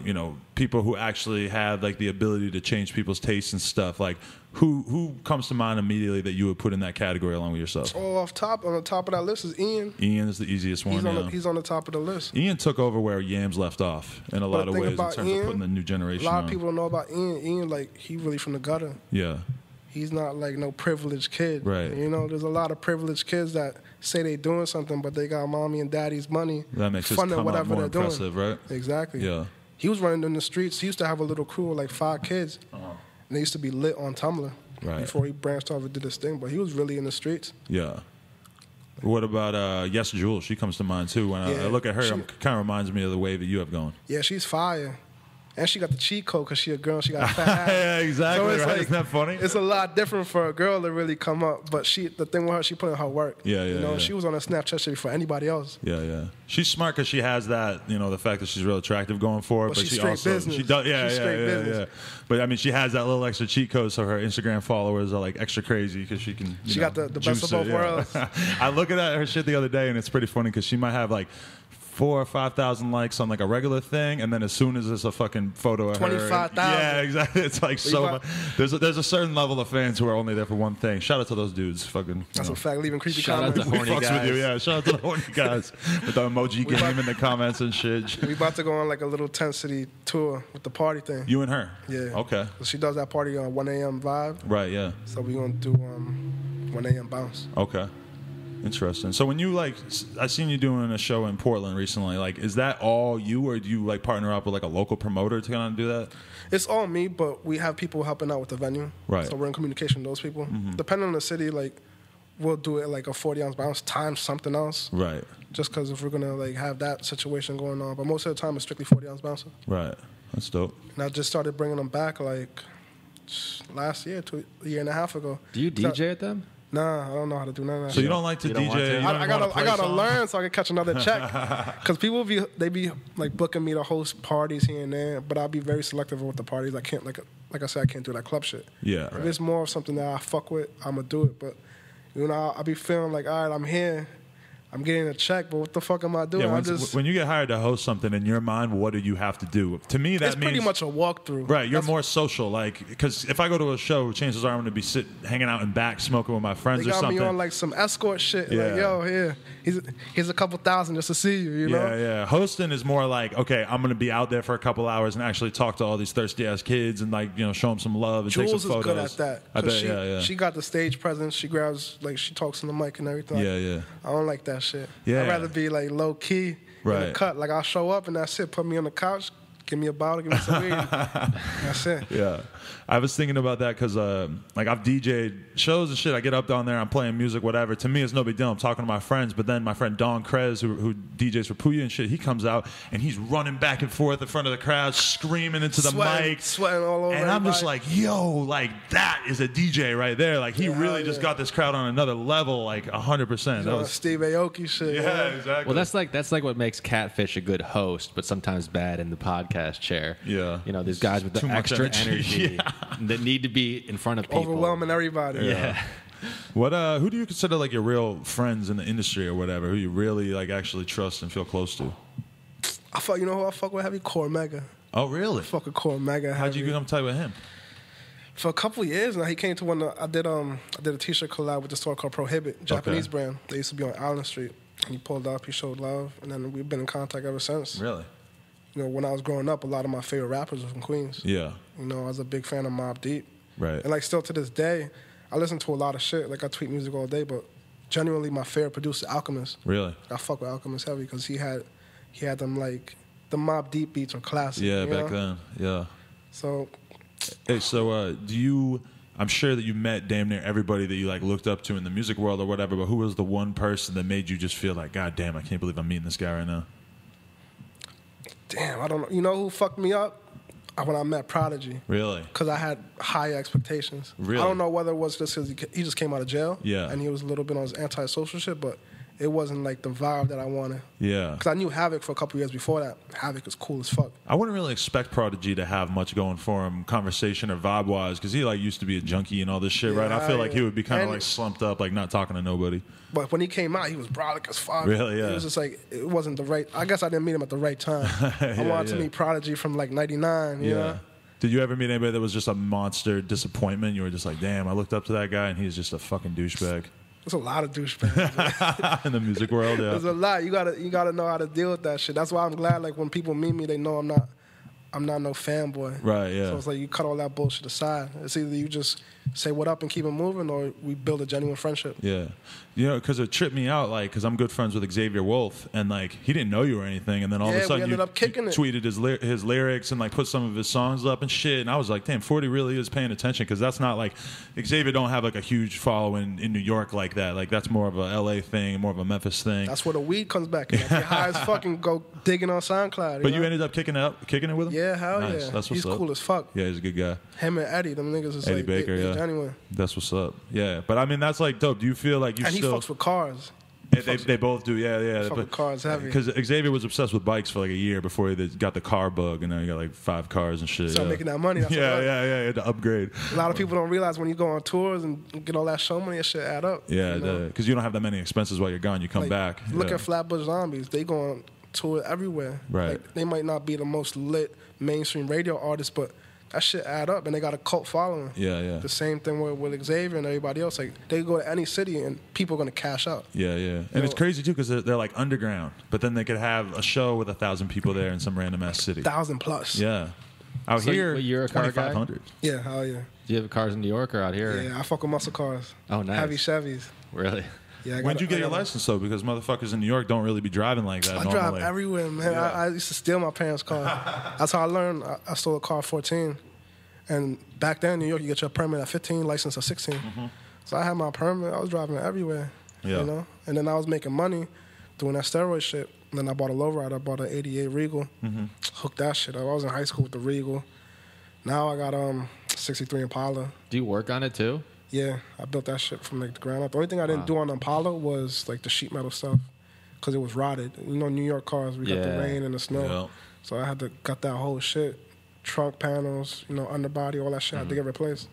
you know, people who actually have like the ability to change people's tastes and stuff, like who comes to mind immediately that you would put in that category along with yourself? Oh, on the top of that list is Ian. Ian is the easiest one. He's on the top of the list. Ian took over where Yams left off in a lot of ways in terms of putting the new generation A lot on. of people don't know about Ian. Ian, like, he really from the gutter. Yeah. He's not like no privileged kid. Right. You know, there's a lot of privileged kids that say they doing something, but they got mommy and daddy's money. That makes it funding come out whatever more they're doing. impressive, right? Exactly. Yeah. He was running in the streets. He used to have a little crew of like 5 kids. And they used to be lit on Tumblr before he branched off and did his thing. But he was really in the streets. Yeah. What about Yes Jewel? She comes to mind too. When I look at her, it kind of reminds me of the wave that you have going. Yeah, she's fire. And she got the cheat code because she a girl. She got a fat ass. Yeah, exactly. So it's right? like, Isn't that funny? It's a lot different for a girl to really come up. But the thing with her, she put in her work. Yeah, You know, yeah. she was on a Snapchat shit before anybody else. Yeah, yeah. She's smart because she has that, you know, the fact that she's real attractive going for it. But But she's she straight also, business. she does, yeah, She's yeah, straight yeah, business. yeah. But I mean, she has that little extra cheat code, so her Instagram followers are like extra crazy because she can. She got the best of both worlds. I look at her shit the other day, and it's pretty funny because she might have like 4,000 or 5,000 likes on like a regular thing, and then as soon as there's a fucking photo of her, 25,000. yeah, exactly. It's like so much. There's a certain level of fans who are only there for one thing. Shout out to those dudes. Fucking. That's a fact. Leaving creepy Shout out comments. to We horny fucks with guys. you, yeah. Shout out to the horny guys with the emoji game in the comments and shit. We about to go on like a little 10 city tour with the party thing. You and her? Yeah. Okay. She does that party on 1 a.m. vibe. Right, yeah. So we gonna do 1 a.m. bounce. Okay. Interesting. So when you like, I seen you doing a show in Portland recently. Like, is that all you, or do you like partner up with like a local promoter to kind of do that? It's all me, but we have people helping out with the venue. Right. So we're in communication with those people. Depending on the city, like we'll do it like a 40-ounce bounce times something else. Right. Just because if we're gonna like have that situation going on, but most of the time it's strictly 40-ounce bouncing. Right. That's dope. And I just started bringing them back like last year, a year and a half ago. Do you DJ at them? Nah, I don't know how to do none of that. So you don't like to You don't want DJ? to? You don't I even wanna gotta, play I gotta songs? learn so I can catch another check. Because people be like booking me to host parties here and there, but I'll be very selective with the parties. I can't like I said, I can't do that club shit. Yeah. If it's more of something that I fuck with, I'ma do it. But you know, I'll be feeling like, all right, I'm here. I'm getting a check, but what the fuck am I doing? Yeah, when you get hired to host something in your mind, what do you have to do? To me, that it's means pretty much a walkthrough. right. You're That's- more social, like because if I go to a show, chances are I'm going to be hanging out in back, smoking with my friends They or got something. me on like some escort shit. Yeah. Like, yo, here, here's a couple thousand just to see you. You know? Yeah, yeah. Hosting is more like, okay, I'm going to be out there for a couple hours and actually talk to all these thirsty ass kids and like, you know, show them some love and Jules take is some photos. good at that. I 'Cause bet, she, yeah. She got the stage presence. She grabs, like, she talks in the mic and everything. Yeah, yeah. I don't like that shit. Yeah. I'd rather be, like, low key in Right. the cut. Like, I'll show up and that's it. Put me on the couch, give me a bottle, give me some weed. That's it. Yeah, I was thinking about that because, like, I've DJed shows and shit. I get up down there, I'm playing music, whatever. To me, it's no big deal. I'm talking to my friends, but then my friend Don Krez, who DJs for Puya and shit, he comes out and he's running back and forth in front of the crowd, screaming into the mic, Sweating all over. and I'm just everybody. like, yo, like that is a DJ right there. Like he Yeah, really hell just yeah. got this crowd on another level, like 100%. That was, Steve Aoki shit. yeah, exactly. Well, that's like what makes Catfish a good host, but sometimes bad in the podcast chair. Yeah. You know, there's guys with the Too much extra energy. energy that need to be in front of people. Overwhelming everybody. Yeah. What who do you consider like your real friends in the industry or whatever? Who you really like actually trust and feel close to? You know who I fuck with heavy? Core Mega. Oh, really? Fuck with Core Mega. How'd you heavy. become tight with him? For a couple of years now, he came to one. I did a t-shirt collab with the store called Prohibit, Japanese brand. They used to be on Allen Street. And he pulled up, he showed love, and then we've been in contact ever since. Really? You know, when I was growing up, a lot of my favorite rappers were from Queens. Yeah. You know, I was a big fan of Mobb Deep. Right. And like still to this day, I listen to a lot of shit. Like I tweet music all day, but genuinely my favorite producer, Alchemist. Really? I fuck with Alchemist heavy because he had them like the Mobb Deep beats are classic. Yeah, you back know? then. Yeah. So Hey, so do you? I'm sure that you met damn near everybody that you like looked up to in the music world or whatever. But who was the one person that made you just feel like, God damn, I can't believe I'm meeting this guy right now? damn, I don't know. You know who fucked me up? When I met Prodigy. Really? Because I had high expectations. Really? I don't know whether it was just because he just came out of jail. Yeah. And he was a little bit on his antisocial shit, but it wasn't like the vibe that I wanted. Yeah. Because I knew Havoc for a couple years before that. Havoc is cool as fuck. I wouldn't really expect Prodigy to have much going for him, conversation or vibe wise, because he like used to be a junkie and all this shit, right? I feel like he would be kind of And- like slumped up, like not talking to nobody. But when he came out, he was brolic as fuck. Really? Yeah. It was just like, it wasn't the right, I guess I didn't meet him at the right time. I wanted to meet Prodigy from like 99, you know? Did you ever meet anybody that was just a monster disappointment? You were just like, damn, I looked up to that guy and he's just a fucking douchebag. There's a lot of douchebags. In the music world, yeah. There's a lot. You gotta know how to deal with that shit. That's why I'm glad like when people meet me, they know I'm not no fanboy. Right, yeah. So it's like you cut all that bullshit aside. It's either you just say what up and keep it moving, or we build a genuine friendship. Yeah. You know, because it tripped me out, like, because I'm good friends with Xavier Wolf, and, like, he didn't know you or anything, and then all of Yeah, a we sudden ended up kicking it. tweeted his lyrics and, like, put some of his songs up and shit, and I was like, damn, 40 really is paying attention, because that's not, like, Xavier don't have, like, a huge following in New York like that. Like, that's more of a L.A. thing, more of a Memphis thing. That's where the weed comes back in. Like, you're high as fucking go digging on SoundCloud. But know? you ended up kicking it with him? Yeah, hell Nice. yeah. That's what's He's up. cool as fuck. Yeah, he's a good guy. Him and Eddie, them niggas is Eddie like, Baker, they yeah. genuine. That's what's up. Yeah. But, I mean, that's, like, dope. Do you feel like you And he still... fucks with cars. They both do, yeah. Fuck with cars heavy. Because Xavier was obsessed with bikes for like a year before he got the car bug, and now he got like 5 cars and shit. Start making that money. That's Yeah, what he had to upgrade. A lot of people don't realize when you go on tours and get all that show money, that shit add up. Yeah, you know? because you don't have that many expenses while you're gone. You come Like, back. Look yeah. at Flatbush Zombies. They go on tour everywhere. Right. Like, they might not be the most lit mainstream radio artists, but that shit add up, and they got a cult following. Yeah. The same thing with Xavier and everybody else. Like, they go to any city, and people are going to cash out. Yeah. And it's crazy, too, because they're like underground, but then they could have a show with 1,000 people there in some random ass city. 1,000 plus. Yeah. Out So here, you're a car guy? 2,500. Yeah, hell yeah. Do you have cars in New York or out here? Yeah, I fuck with muscle cars. Oh, nice. Heavy Chevys. Really? Yeah. When'd you get your license, though? Because motherfuckers in New York don't really be driving like that I normally. drive everywhere, man. Yeah. I used to steal my parents' car. That's how I learned. I stole a car at 14. And back then in New York, you get your permit at 15, license at 16. So I had my permit. I was driving everywhere, Yeah. you know? And then I was making money doing that steroid shit. And then I bought a lowrider. I bought an 88 Regal. Hooked that shit up. I was in high school with the Regal. Now I got 63 Impala. Do you work on it too? Yeah, I built that shit from like the ground up. The only thing I didn't do on Impala was like the sheet metal stuff because it was rotted. You know, New York cars, we got the Yeah. rain and the snow. Yeah. So I had to cut that whole shit. Trunk panels, you know, underbody, all that shit. I had to get replaced.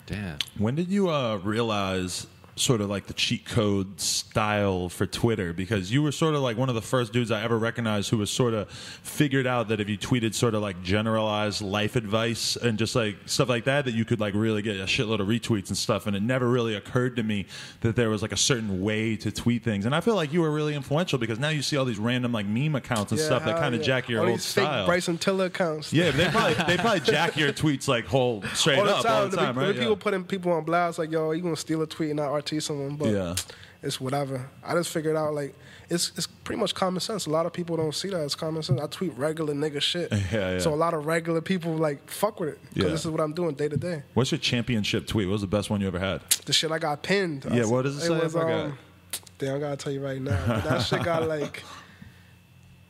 Damn. When did you realize sort of like the cheat code style for Twitter? Because you were sort of like one of the first dudes I ever recognized who was sort of figured out that if you tweeted sort of like generalized life advice and just like stuff like that, that you could like really get a shitload of retweets and stuff. And it never really occurred to me that there was like a certain way to tweet things. And I feel like you were really influential because now you see all these random like meme accounts and stuff that hell kind of yeah. jack your all old these fake style. Bryson Tiller accounts. Yeah, but they probably jack your tweets like whole straight all the up time. all the time, right? People putting people on blast like, yo, you gonna steal a tweet and not RT someone, but Yeah. it's whatever. I just figured out like it's pretty much common sense. A lot of people don't see that as common sense. I tweet regular nigga shit. Yeah. So a lot of regular people like fuck with it because Yeah. this is what I'm doing day to day. What's your championship tweet? What was the best one you ever had? The shit I got pinned. Yeah, what does it say? I Was, forgot. damn, I gotta tell you right now. But that shit got like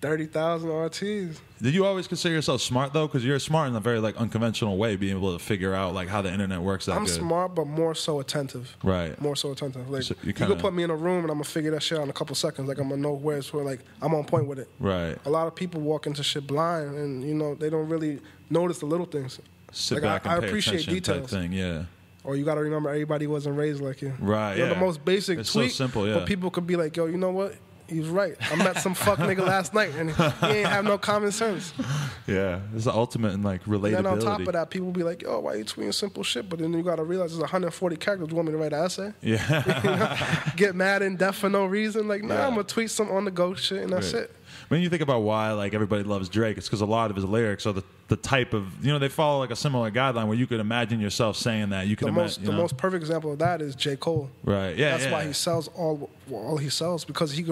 30,000 RTs. Did you always consider yourself smart though? Because you're smart in a very like unconventional way, being able to figure out like how the internet works. That I'm good. smart, but more so attentive. Right. More so attentive. Like So you you kinda- could put me in a room and I'm gonna figure that shit out in a couple seconds. Like I'm gonna know where it's where. Like I'm on point with it. Right. A lot of people walk into shit blind, and you know they don't really notice the little things. Sit Like, back I and pay appreciate attention details. type thing. Yeah. Or you got to remember everybody wasn't raised like you. Right, You know, yeah. the most basic It's so tweet. simple, yeah. But people could be like, yo, you know what? He was right. I met some fuck nigga last night, and he ain't have no common sense. Yeah. It's the ultimate in like relatability. And then on top of that, people be like, yo, why you tweeting simple shit? But then you got to realize there's 140 characters. You want me to write an essay? Yeah. Get mad in death for no reason? Like, nah, Yeah. I'm going to tweet some on the go shit, and that's Right. it. When you think about why like everybody loves Drake, it's because a lot of his lyrics are the type of they follow like a similar guideline where you could imagine yourself saying that. You can The most perfect example of that is J. Cole. right. Yeah. That's yeah. why he sells all he sells, because a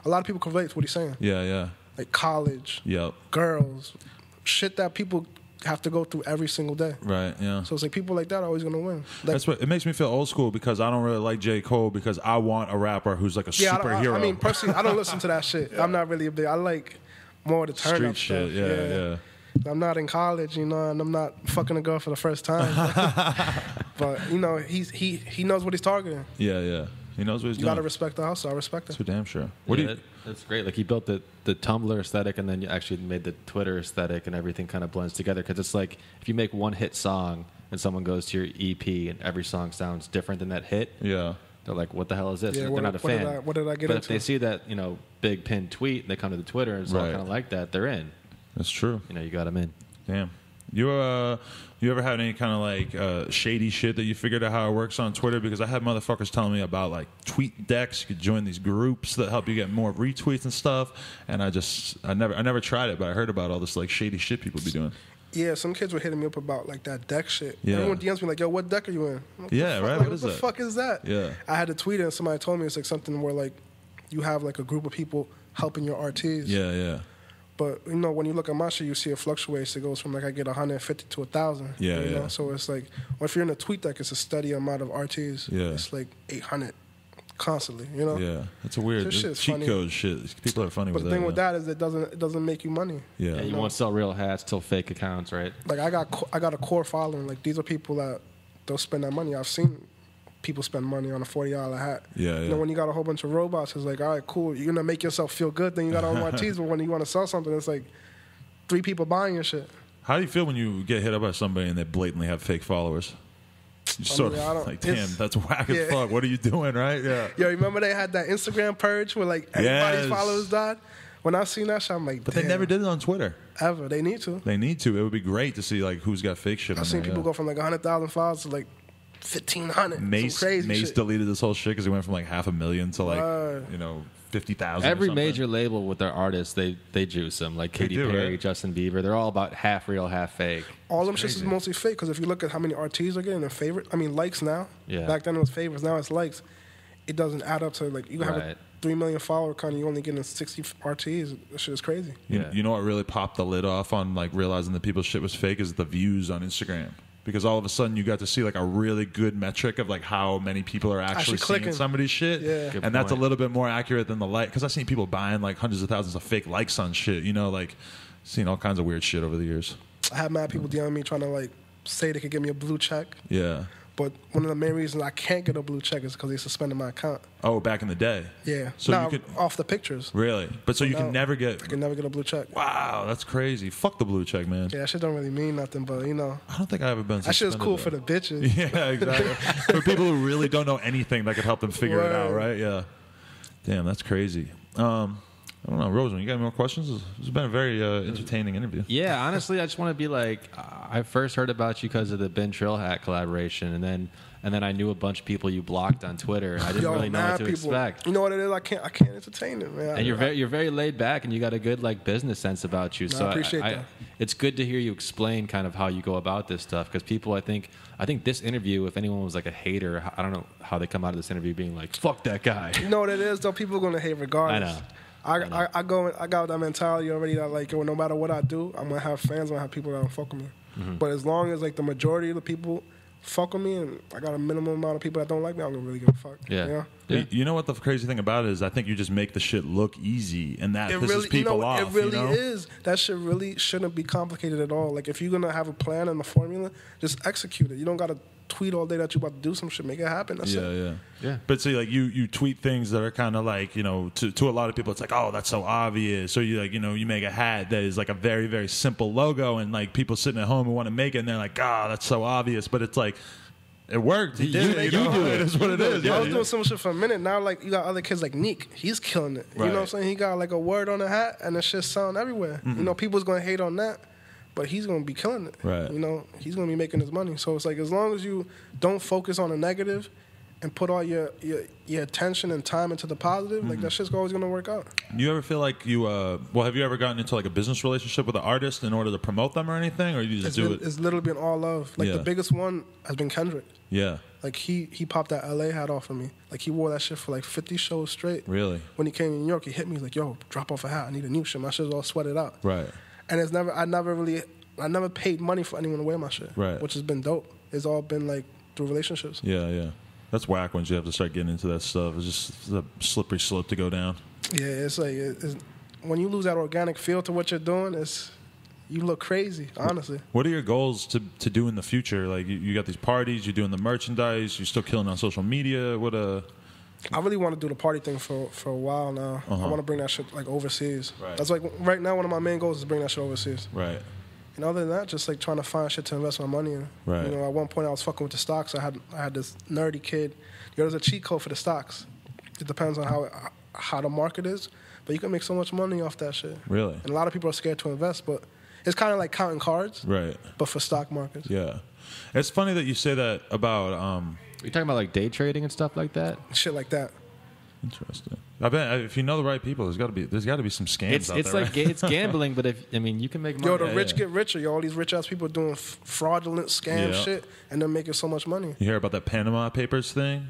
lot of people can relate to what he's saying. Yeah. Like college, Yep. girls, shit that people have to go through every single day. Right. Yeah. So it's like people like that are always gonna win. Like, That's what it makes me feel old school because I don't really like J. Cole because I want a rapper who's like a superhero. I mean, personally, I don't listen to that shit. I'm not really a big. I like more of the turn street up shit. stuff. Yeah. I'm not in college, and I'm not fucking a girl for the first time. But he knows what he's targeting. Yeah. He knows what he's You doing. gotta respect the hustle. I respect That's it. for damn sure. What do you? That's great. Like he built the Tumblr aesthetic, and then you actually made the Twitter aesthetic, and everything kind of blends together. Because it's like if you make one hit song and someone goes to your EP and every song sounds different than that hit, Yeah. they're like, "What the hell is this?" Yeah, They're what not a did fan. I- what did I get But into? if they see that big pinned tweet, and they come to the Twitter and it's all Right. kind of like that, they're in. That's true. You got them in. Damn. You ever had any kind of like shady shit that you figured out how it works on Twitter? Because I had motherfuckers telling me about like tweet decks. You could join these groups that help you get more retweets and stuff. And I never tried it, but I heard about all this like shady shit people be doing. Yeah, some kids were hitting me up about like that deck shit. Yeah. Everyone DMs me like, "Yo, what deck are you in?" I'm like, Yeah, "What the fuck?" right? Like, What is the that? fuck is that? Yeah. I had to tweet it, and somebody told me it's like something where like you have like a group of people helping your RTs. Yeah, yeah. But when you look at my shit, you see it fluctuates. It goes from like I get 150 to 1,000. Yeah, you know? yeah. So it's like, well, if you're in a tweet deck, it's a steady amount of RTs. Yeah. It's like 800 constantly. You know. Yeah. It's a weird This shit's cheat funny. code shit. People are funny But with the that. thing with that is it doesn't make you money. Yeah. Yeah, you won't sell real hats till fake accounts, right? Like I got a core following. Like these are people that they'll spend that money. I've seen people spend money on a $40 hat. Yeah, yeah. When you got a whole bunch of robots, it's like, all right, cool. You're gonna make yourself feel good. Then you got all RTs. But when you want to sell something, it's like 3 people buying your shit. How do you feel when you get hit up by somebody and they blatantly have fake followers? You sort I of don't- like, damn, it's- that's whack as yeah. fuck. What are you doing, right? Yeah. Yo, remember they had that Instagram purge where like everybody's Yes. followers died? When I seen that shit, I'm like, But they damn, never did it on Twitter. ever. They need to. They need to. It would be great to see like who's got fake shit on I've seen there. people go from like 100,000 followers to like 1,500. Mace, Some crazy Mace shit. deleted this whole shit because he went from like 500,000 to like Word. 50,000. or Every something. major label with their artists, they juice them. Like Katy do, Perry, right? Justin Bieber, they're all about half real, half fake. All them shits is crazy. mostly fake because if you look at how many RTs are getting, their favorite, I mean likes now. Yeah. Back then it was favorites, now it's likes. It doesn't add up to like you have a Right. 3 million follower count, and you only getting 60 RTs. That shit is crazy. You, Yeah. you know what really popped the lid off on like realizing that people's shit was fake is the views on Instagram. Because all of a sudden you got to see like a really good metric of like how many people are actually seeing clicking. somebody's shit. Yeah. Good And that's a point. little bit more accurate than the like. Because I've seen people buying like hundreds of thousands of fake likes on shit. Like seen all kinds of weird shit over the years. I have mad people DMing me trying to like say they could give me a blue check, Yeah. but one of the main reasons I can't get a blue check is because they suspended my account. Oh, back in the day. Yeah. So now, you could off the pictures. really, but so you No. can never get. I can never get a blue check. Wow, that's crazy. Fuck the blue check, man. Yeah, that shit don't really mean nothing, but I don't think I ever been. that shit is suspended, cool though. for the bitches. Yeah, exactly. For people who really don't know anything that could help them figure it out, Word. right? Yeah. Damn, that's crazy. I don't know, Roseman, you got any more questions? It's been a very entertaining interview. Yeah, honestly, I just want to be like, I first heard about you because of the Ben Trill hat collaboration, and then I knew a bunch of people you blocked on Twitter, and I didn't really know what to expect. You know what it is? I can't entertain it, man. And you're very laid back, and you got a good like business sense about you. So I appreciate that. It's good to hear you explain kind of how you go about this stuff, because people, I think this interview, if anyone was like a hater, I don't know how they come out of this interview being like, "Fuck that guy." You know what it is though? People are gonna hate regardless. I know. I got that mentality already that like yo, no matter what I do, I'm gonna have fans, I'm gonna have people that don't fuck with me. Mm-hmm. But as long as like the majority of the people fuck with me and I got a minimum amount of people that don't like me, I'm gonna really give a fuck. Yeah. You know? Yeah. You know what the crazy thing about it is? I think you just make the shit look easy, and that It pisses really, people off. it really you know? is. That shit really shouldn't be complicated at all. Like if you're gonna have a plan and a formula, just execute it. You don't gotta tweet all day that you're about to do some shit. Make it happen. That's Yeah, it. yeah, Yeah. But see, like you tweet things that are kind of like to a lot of people, it's like, oh, that's so obvious. So you like you make a hat that is like a very very simple logo, and like people sitting at home who want to make it, and they're like, that's so obvious. But it's like it worked. He did it. you do It is what it is. I Yeah, was doing some shit for a minute. Now, like, you got other kids like Neek. He's killing it. You Right. know what I'm saying? He got, like, a word on the hat, and the shit sound everywhere. You know, people's going to hate on that, but he's going to be killing it. Right. You know, he's going to be making his money. So it's like, as long as you don't focus on the negative and put all your attention and time into the positive, like, that shit's always going to work out. You ever feel like have you ever gotten into like a business relationship with an artist in order to promote them or anything, or you just do it? It's literally been all love. Like, Yeah. the biggest one has been Kendrick. Yeah, Like, he popped that LA hat off of me. Like, he wore that shit for, like, 50 shows straight. really, When he came to New York, he hit me. He's like, yo, drop off a hat. I need a new shit. My shit's all sweated out. right. And I never paid money for anyone to wear my shit. Right. Which has been dope. It's all been, like, through relationships. Yeah, yeah. That's whack when you have to start getting into that stuff. It's just a slippery slope to go down. Yeah, it's like, when you lose that organic feel to what you're doing, you look crazy, honestly. What are your goals to do in the future? Like you got these parties, you're doing the merchandise, you're still killing on social media. I really want to do the party thing for a while now. I want to bring that shit like overseas. Right. That's like right now one of my main goals is bring that shit overseas. Right. And other than that, just like trying to find shit to invest my money in. Right. You know, at one point I was fucking with the stocks. I had this nerdy kid. There's a cheat code for the stocks. It depends on how the market is, but you can make so much money off that shit. Really? And a lot of people are scared to invest, but it's kind of like counting cards, Right. but for stock markets. Yeah. It's funny that you say that about. You talking about like day trading and stuff like that? Shit like that. Interesting. I bet if you know the right people, there's got to be some scams It's out it's there. like right? it's gambling, but you can make money. Yo, the Yeah, rich yeah. get richer. Yo, all these rich ass people doing fraudulent scam Yeah. shit, and they're making so much money. You hear about that Panama Papers thing?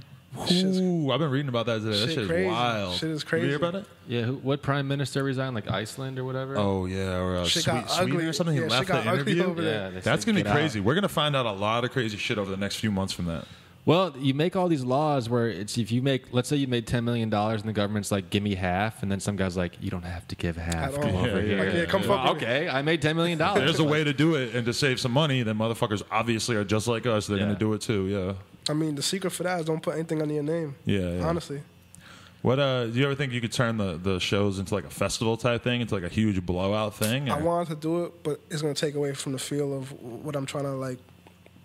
Shit's- Ooh, I've been reading about that today. That Shit shit is crazy. wild. Shit is You crazy. hear about it? Yeah, what prime minister resigned? Like Iceland or whatever. Oh yeah, or Shit Sweden got ugly. or something. He Yeah, left shit got the ugly interview. over there. yeah, they That's said, gonna be "Get out." crazy. We're gonna find out a lot of crazy shit over the next few months from that. Well, you make all these laws where it's if you make, let's say you made $10 million and the government's like, give me half, and then some guy's like, you don't have to give half. At Come all. over Yeah, here. yeah, yeah. Come fuck Well, with me. okay, I made $10 million. There's a way to do it and to save some money. Then motherfuckers obviously are just like us. They're Yeah. gonna do it too. Yeah. I mean, the secret for that is don't put anything under your name. Yeah, yeah. Honestly. What do you ever think you could turn the shows into like a festival type thing, into like a huge blowout thing? I or- wanted to do it, but it's going to take away from the feel of what I'm trying to like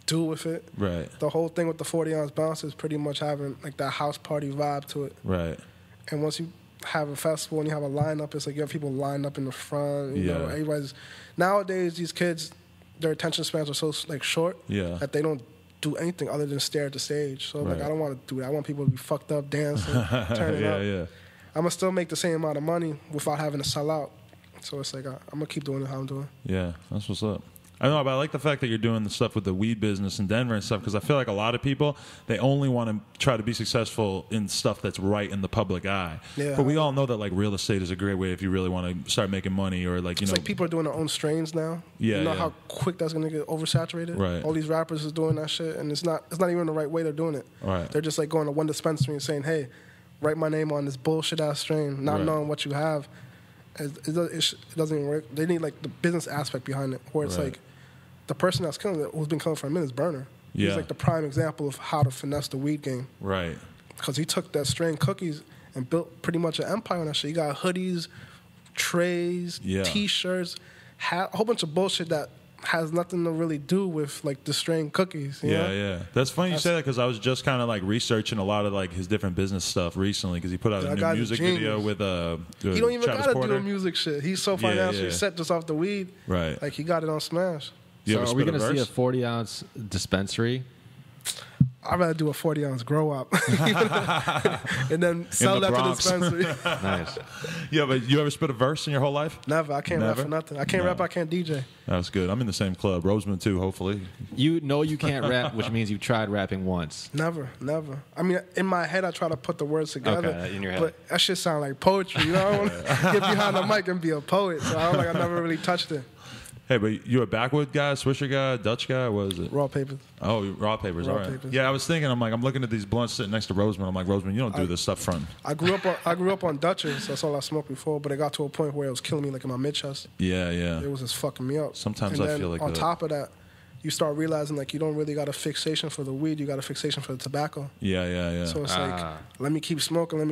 do with it. Right. The whole thing with the 40-ounce bounce is pretty much having like that house party vibe to it. Right. And once you have a festival and you have a lineup, it's like you have people lined up in the front. You know, Yeah. everybody's nowadays these kids, their attention spans are so like short Yeah. that they don't do anything other than stare at the stage. So like Right. I don't want to do that. I want people to be fucked up, dancing, turning Yeah, up. yeah. I'm gonna still make the same amount of money without having to sell out. So it's like I'm gonna keep doing it how I'm doing. Yeah, that's what's up. I know, but I like the fact that you're doing the stuff with the weed business in Denver and stuff, because I feel like a lot of people, they only want to try to be successful in stuff that's right in the public eye. Yeah. But we all know that like real estate is a great way if you really want to start making money, or like, you It's know. like people are doing their own strains now. Yeah, You know yeah. how quick that's gonna get oversaturated. Right. All these rappers is doing that shit, and it's not even the right way they're doing it. Right. They're just like going to one dispensary and saying, "Hey, write my name on this bullshit ass strain," not Right. knowing what you have. It doesn't even work. They need like the business aspect behind it, where it's Right. like the person that's killing it, who's been killing for a minute, is Burner. Yeah. He's like the prime example of how to finesse the weed game. Right. Because he took that strain cookies and built pretty much an empire on that shit. He got hoodies, trays, Yeah. T-shirts, a whole bunch of bullshit that has nothing to really do with like the strain cookies. You know? Yeah. That's funny you say that, because I was just kind of like researching a lot of like his different business stuff recently, because he put out That a new guy's a music genius. video with He don't even Travis gotta Porter. do the music shit. He's so financially yeah. set just off the weed. Right. Like he got it on Smash. You So ever are we spit a going to see a verse? 40-ounce dispensary? I'd rather do a 40-ounce grow up and then sell the that to the Bronx. dispensary. Nice. Yeah, but you ever spit a verse in your whole life? Never. I can't Never? rap for nothing. I can't No. rap. I can't DJ. That's good. I'm in the same club. Roseman too, hopefully. You know you can't rap, which means you've tried rapping once. Never. I mean, in my head, I try to put the words together. Okay, in your head. But that shit sound like poetry. You know, I don't want to get behind the mic and be a poet. So I never really touched it. Hey, but you a backwood guy, Swisher guy, Dutch guy? What is it? Raw papers. Oh, raw papers. Raw All right. papers. Yeah, I was thinking. I'm looking at these blunts sitting next to Roseman. I'm like, Roseman, you don't do this stuff front. I grew up on Dutchess. That's all I smoked before. But it got to a point where it was killing me, like in my mid chest. Yeah. It was just fucking me up. Sometimes and I then feel like on that. top of that, you start realizing like you don't really got a fixation for the weed. You got a fixation for the tobacco. Yeah. So it's like, let me keep smoking,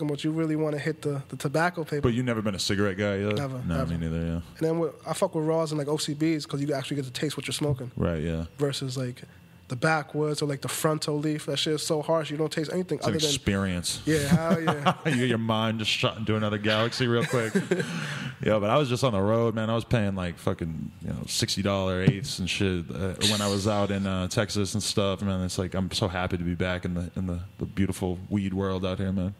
but you really want to hit the tobacco paper. But you never been a cigarette guy either? Never, No, never. me neither, yeah. And then I fuck with raws and like OCBs because you actually get to taste what you're smoking. Right, yeah. Versus like the backwoods or like the frontal leaf. That shit is so harsh you don't taste anything It's an other than experience. yeah, hell yeah. You get your mind just shot into another galaxy real quick. Yeah, but I was just on the road, man. I was paying like fucking $60 eighths and shit when I was out in Texas and stuff. Man, it's like I'm so happy to be back in the beautiful weed world out here, man.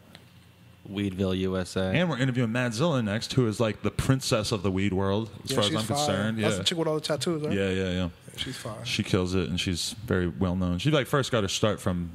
Weedville, USA. And we're interviewing Matt Zilla next, who is like the princess of the weed world, as Yeah, far as she's I'm fire. concerned. That's Yeah, the chick with all the tattoos, right? yeah. She's fire. She kills it, and she's very well known. She like first got her start from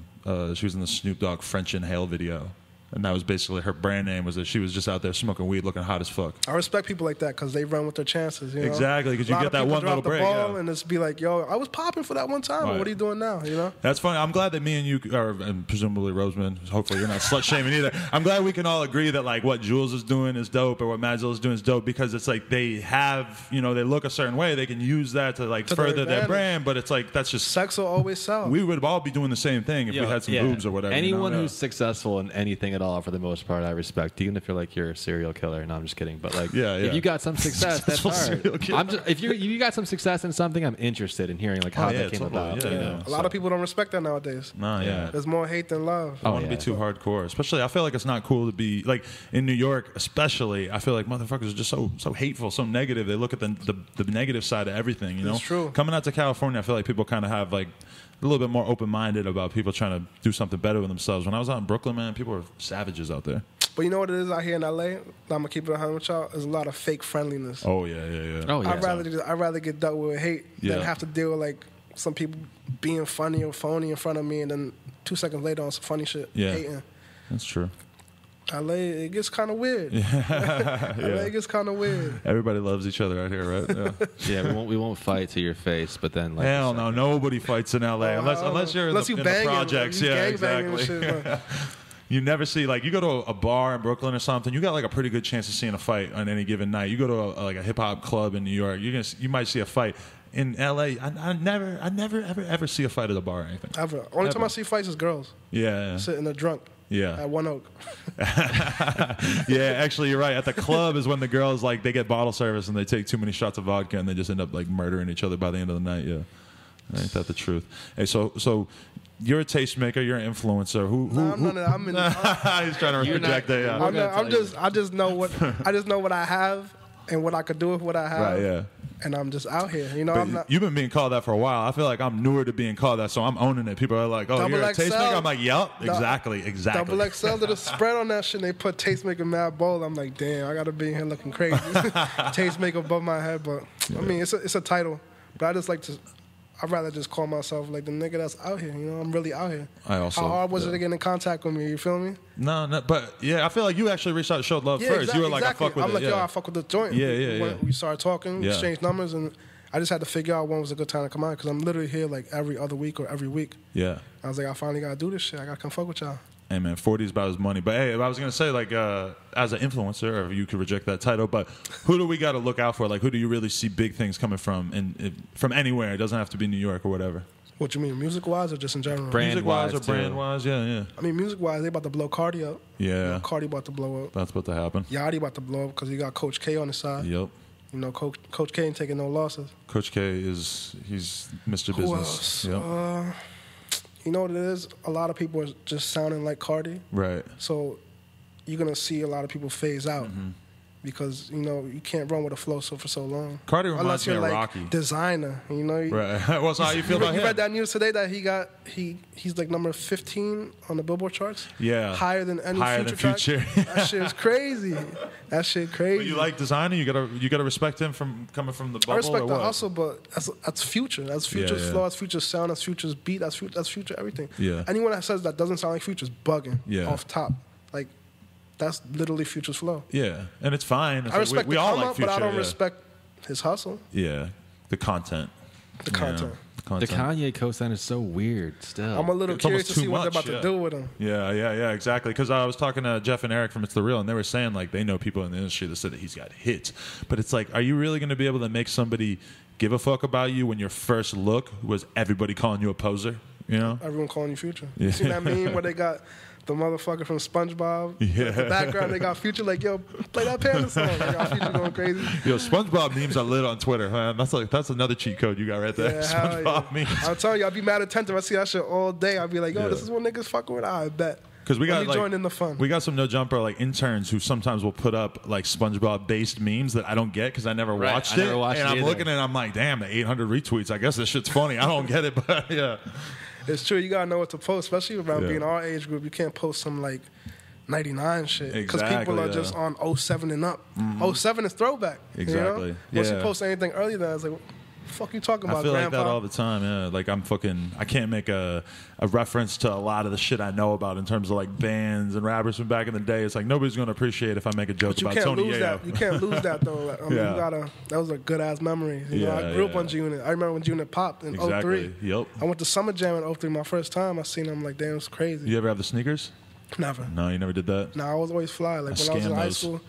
she was in the Snoop Dogg French Inhale video. And that was basically her brand name, was that she was just out there smoking weed looking hot as fuck. I respect people like that because they run with their chances. You know? Exactly, because you A lot get of that people one little drop the break. ball Yeah. and it's be like, yo, I was popping for that one time. Right. What are you doing now? You know? That's funny. I'm glad that me and you, and presumably Roseman, hopefully you're not slut shaming either. I'm glad we can all agree that like what Jules is doing is dope or what Madzilla is doing is dope, because it's like they have, you know, they look a certain way. They can use that to like To their further their advantage. brand, but it's like that's just Sex will always sell. we would all be doing the same thing if we had some boobs or whatever. Anyone you know? who's successful in anything at all, for the most part, I respect. Even if you're like you're a serial killer. No, I'm just kidding. But like, if you got some success, that's Successful all serial right. killer. I'm just, if you got some success in something, I'm interested in hearing like how yeah, that came totally. about. Yeah, you yeah. know? A lot of people don't respect that nowadays. No, yeah. There's more hate than love. I don't want to be too hardcore. Especially, I feel like it's not cool to be like in New York. Especially, I feel like motherfuckers are just so hateful, so negative. They look at the negative side of everything. You know, It's true. Coming out to California, I feel like people kind of have like a little bit more open minded about people trying to do something better with themselves. When I was out in Brooklyn, man, people were savages out there. But you know what it is out here in LA? I'm gonna keep it 100 with y'all. There's a lot of fake friendliness. Oh yeah. Oh yeah. I'd rather get dealt with hate than have to deal with like some people being funny or phony in front of me, and then 2 seconds later on some funny shit hating. That's true. LA, it gets kind of weird. LA gets kind of weird. Everybody loves each other out here, right? Yeah. Yeah, we won't fight to your face, but then like Hell no, nobody fights in LA unless you're in unless the, you in banging, the projects. you Yeah, gang banging and exactly. shit, but- You never see, like, you go to a bar in Brooklyn or something, you got like a pretty good chance of seeing a fight on any given night. You go to like a hip hop club in New York, you might see a fight. In LA, I never ever see a fight at a bar or anything. Ever. Only time I see fights is girls Yeah, sitting there drunk. yeah, At One Oak. yeah. Actually, you're right. At the club is when the girls like they get bottle service and they take too many shots of vodka and they just end up like murdering each other by the end of the night. Yeah, ain't that the truth? Hey, so. You're a tastemaker. You're an influencer. Who? No, I'm none of that. I'm in. He's trying to project that. Yeah. I just know what I have and what I could do with what I have. Right. Yeah. And I'm just out here. You know, But I'm not. you've been being called that for a while. I feel like I'm newer to being called that, so I'm owning it. People are like, "Oh, Double you're a XL. tastemaker." I'm like, "Yep, exactly." Double XL did a spread on that shit. And they put Tastemaker Mad Bold. I'm like, damn, I gotta be in here looking crazy. Tastemaker above my head, but I mean, it's a title. But I just like to. I'd rather just call myself like the nigga that's out here. You know, I'm really out here. How hard was it to get in contact with me? You feel me? No, but yeah, I feel like you actually reached out and showed love first. You were like, exactly. "I fuck with I'm it." like, Yeah. yo, I fuck with the joint. Yeah. We started talking, Yeah. exchanged numbers, and I just had to figure out when was a good time to come out because I'm literally here like every other week or every week. Yeah. I was like, I finally gotta do this shit. I gotta come fuck with y'all. Hey man, 40 is about his money. But hey, I was gonna say like as an influencer, or you could reject that title, but who do we got to look out for? Like, who do you really see big things coming from, and from anywhere? It doesn't have to be New York or whatever. What you mean, music wise or just in general? Brand Music-wise or wise, too. brand-wise, yeah. I mean, music wise, they about to blow Cardi up. Yeah. Cardi about to blow up. That's about to happen. Yachty about to blow up because he got Coach K on his side. Yep. You know, Coach K ain't taking no losses. Coach K he's Mr. Who Business. else? Yep. You know what it is? A lot of people are just sounding like Cardi. Right. So you're going to see a lot of people phase out Mm-hmm. because, you know, you can't run with a flow for so long. Cardi reminds Unless me you're of like Rocky. designer, you know. Right. Well, so how you feel about You him? read that news today that he's like number 15 on the Billboard charts? Yeah. Higher than any Higher than Future track? Future. That shit is crazy. That shit crazy. But you like designer? You gotta respect him from coming from the bubble. I respect or the what? hustle, but that's Future. That's Future's yeah. flow. That's Future's sound. That's Future's beat. That's Future everything. Yeah. Anyone that says that doesn't sound like Future's bugging Yeah. off top. Like, that's literally Future's flow. Yeah, and it's fine. It's I respect we the all come like up, Future. but I don't yeah. respect his hustle. Yeah, the content. The content. The Kanye co-sign is so weird. Still, I'm a little It's curious almost to see too what they're much, about yeah. to do with him. Yeah, exactly. Because I was talking to Jeff and Eric from It's The Real, and they were saying like they know people in the industry that said that he's got hits, but it's like, are you really going to be able to make somebody give a fuck about you when your first look was everybody calling you a poser? You know? Everyone calling you Future. Yeah. You seen that meme where they got the motherfucker from SpongeBob? Yeah. In the background, they got Future like, yo, play that Panda song. They got Future going crazy. Yo, SpongeBob memes are lit on Twitter. Huh? That's another cheat code you got right there. Yeah, hell SpongeBob yeah. memes. I'm telling you, I'll be mad attentive. I see that shit all day. I'll be like, yo, Yeah. this is what niggas fucking with. I bet. Because we Let got me like, join in the fun. We got some No Jumper like interns who sometimes will put up like SpongeBob based memes that I don't get because I never Right, watched I it. never watched and it I'm either. looking at it, I'm like, damn, the 800 retweets. I guess this shit's funny. I don't get it, but yeah. It's true. You gotta know what to post, especially around Yeah. being our age group. You can't post some like 99 shit because Exactly, people are yeah. just on 07 and up. 07 is throwback. Exactly. You know? Once you Yeah. post anything earlier than that, it's like, fuck you talking about, I feel Grandpa? like that all the time. Yeah, like I can't make a reference to a lot of the shit I know about in terms of like bands and rappers from back in the day. It's like nobody's gonna appreciate if I make a joke But you about can't Tony lose Yayo. that. You can't lose that though. Like, I mean, Yeah. that was a good ass memory. You know, I grew up on G-Unit. I remember when G-Unit popped in Exactly. 03. Yep. I went to Summer Jam in 03. My first time, I seen them. Like, damn, it's crazy. You ever have the sneakers? Never. No, you never did that. No, I was always fly. Like when I was in scam high those. school,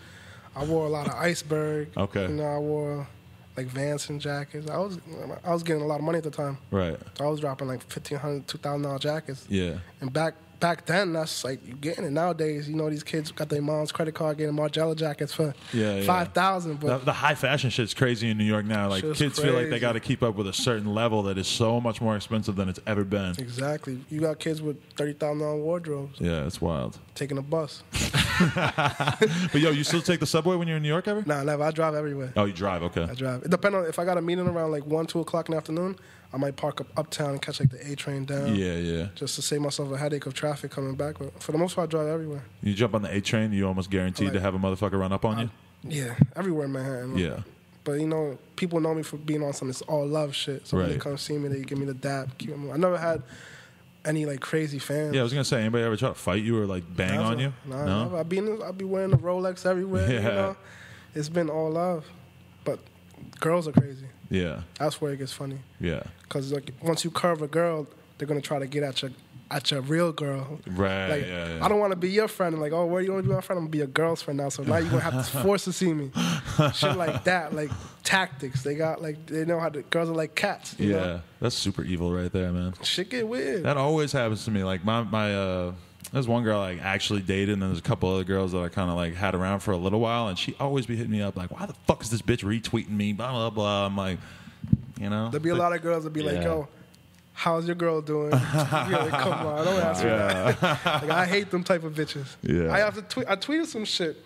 I wore a lot of Iceberg. Okay. You know, I wore like Vans and jackets. I was getting a lot of money at the time. Right. So I was dropping like $1,500, $2,000 jackets. Yeah. And back then, that's like you getting it. Nowadays, you know, these kids got their mom's credit card getting Margiela jackets for $5,000. But The high fashion shit's crazy in New York now. Like Shit's kids feel like they crazy. got to keep up with a certain level that is so much more expensive than it's ever been. exactly, you got kids with $30,000 wardrobes Yeah, it's wild. taking a bus. But yo, you still take the subway when you're in New York ever? Nah, never. I drive everywhere. Oh, you drive. Okay. I drive. It depends on if I got a meeting around like 1, 2 o'clock in the afternoon. I might park up uptown and catch like the A train down. Yeah, yeah. Just to save myself a headache of traffic coming back. But for the most part, I drive everywhere. You jump on the A train, you almost guaranteed Like- to have a motherfucker run up on you. Yeah, everywhere in Manhattan. Yeah. But you know, people know me for being on some it's all love shit. So when they Right. come see me, they give me the dap. Keep me. I never had any like crazy fans. Yeah, I was gonna say, anybody ever try to fight you or like bang Never. on you? Nah, No. never. I be wearing the Rolex everywhere. Yeah. You know? It's been all love. But girls are crazy. Yeah, That's where it gets funny. yeah. Because like once you curve a girl, they're gonna try to get at your real girl. Right. Like yeah, yeah. I don't want to be your friend. Like, oh, where you want to be my friend? I'm gonna be your girl's friend now. So now you're gonna have to force to see me. Shit like that, like tactics. They got like they know how to. Girls are like cats. You Yeah, know? that's super evil right there, man. Shit get weird. That always happens to me. Like there's one girl I actually dated, and then there's a couple other girls that I kind of like had around for a little while, and she always be hitting me up like, "Why the fuck is this bitch retweeting me?" Blah blah blah. I'm like, you know, There'll be a lot of girls that be like, Yeah. yo, how's your girl doing? You're like, come on, don't ask me that. Like, I hate them type of bitches. Yeah. I have to tweet. I tweeted some shit.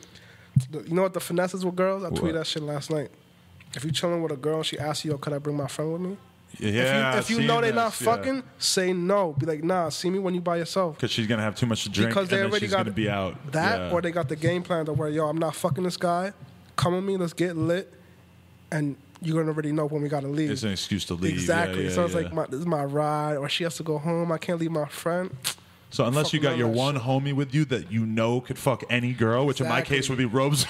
You know what the finesse is with girls? I tweeted that shit last night. If you chilling with a girl and she asks you, yo, could I bring my friend with me? yeah. If you know they're not fucking, say no. Be like, nah, see me when you by yourself. because she's gonna have too much to drink, Because they and then already she's got gonna be out. That, Yeah. or they got the game plan to where, yo, I'm not fucking this guy. Come with me, let's get lit. And you're gonna already know when we gotta leave. It's an excuse to leave. Exactly. Yeah, yeah, So it's yeah. like, this is my ride, or she has to go home. I can't leave my friend. So unless you fucking got your love that one homie with you that you know could fuck any girl, which in my Exactly. case would be Robes.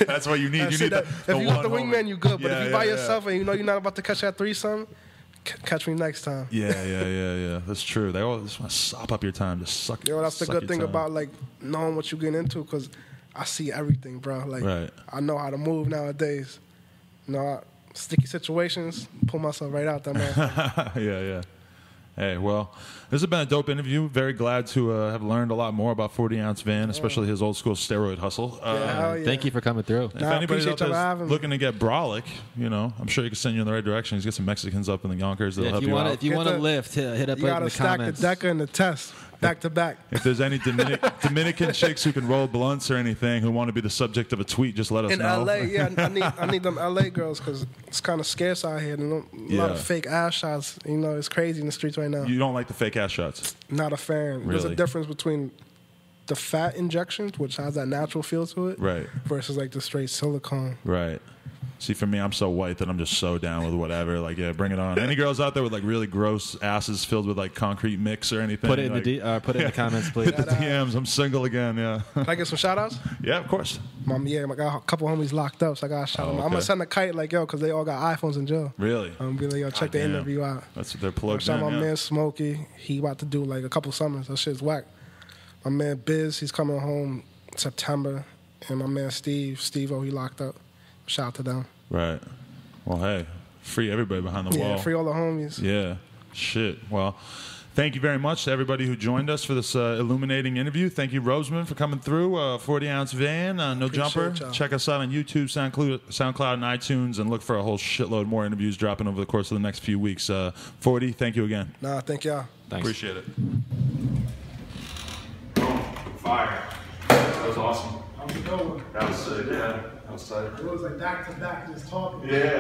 That's what you need. You That's need it. the If you one got the homie. wingman, you good. But Yeah, if you by yeah, yourself and you know you're not about to catch that threesome, catch me next time. Yeah. That's true. They all just want to sop up your time, just suck. Yo, that's the suck good your thing time. about like knowing what you're getting into, because I see everything, bro. Like Right. I know how to move nowadays. You know, sticky situations, pull myself right out that motherfucker. Yeah. Hey, well, this has been a dope interview. Very glad to have learned a lot more about 40 Ounce Van, especially his old school steroid hustle. Hell yeah. Thank you for coming through. If Nah, I anybody's appreciate out there y'all having me. looking to get brolic, you know, I'm sure he can send you in the right direction. He's got some Mexicans up in the Yonkers that'll Yeah, help if you want out. if you Get want to the- lift, hit up You in gotta the stack comments. the Deca and the test back to back. If there's any Dominican chicks who can roll blunts or anything who want to be the subject of a tweet, just let us In know. LA, yeah, I need them LA girls because it's kind of scarce out here. And a lot Yeah. of fake ass shots. You know, it's crazy in the streets right now. You don't like the fake ass shots. Not a fan. There's a Really? difference between the fat injections, which has that natural feel to it, Right. versus like the straight silicone. Right. See, for me, I'm so white that I'm just so down with whatever. Like, yeah, bring it on. Any girls out there with like really gross asses filled with like concrete mix or anything? Put it in like, put it in the comments, please. hit the DMs. I'm single again. Yeah. Can I get some shout outs? Yeah, of course. I got a couple homies locked up, so I got to shout them out. I'm okay. going to send a kite like, yo, because they all got iPhones in jail. Really? I'm going to be like, yo, check the Goddamn. interview out. That's what they're plugged Shout in. out my Yeah. man Smokey. He about to do like a couple summers. That shit's whack. My man Biz, he's coming home September. And my man Steve-O, he locked up. Shout out to them. Right. Well, hey, free everybody behind the Yeah, wall. free all the homies. Yeah. Shit. Well, thank you very much to everybody who joined us for this illuminating interview. Thank you, Roseman, for coming through. 40 Ounce Van, No Jumper. y'all. Check us out on YouTube, SoundCloud, and iTunes, and look for a whole shitload more interviews dropping over the course of the next few weeks. 40, thank you again. Nah, thank y'all. Thanks. Appreciate it. Fire. That was awesome. How's it going? That was sick. Yeah. That was sick. It was like back to back, just talking. Yeah.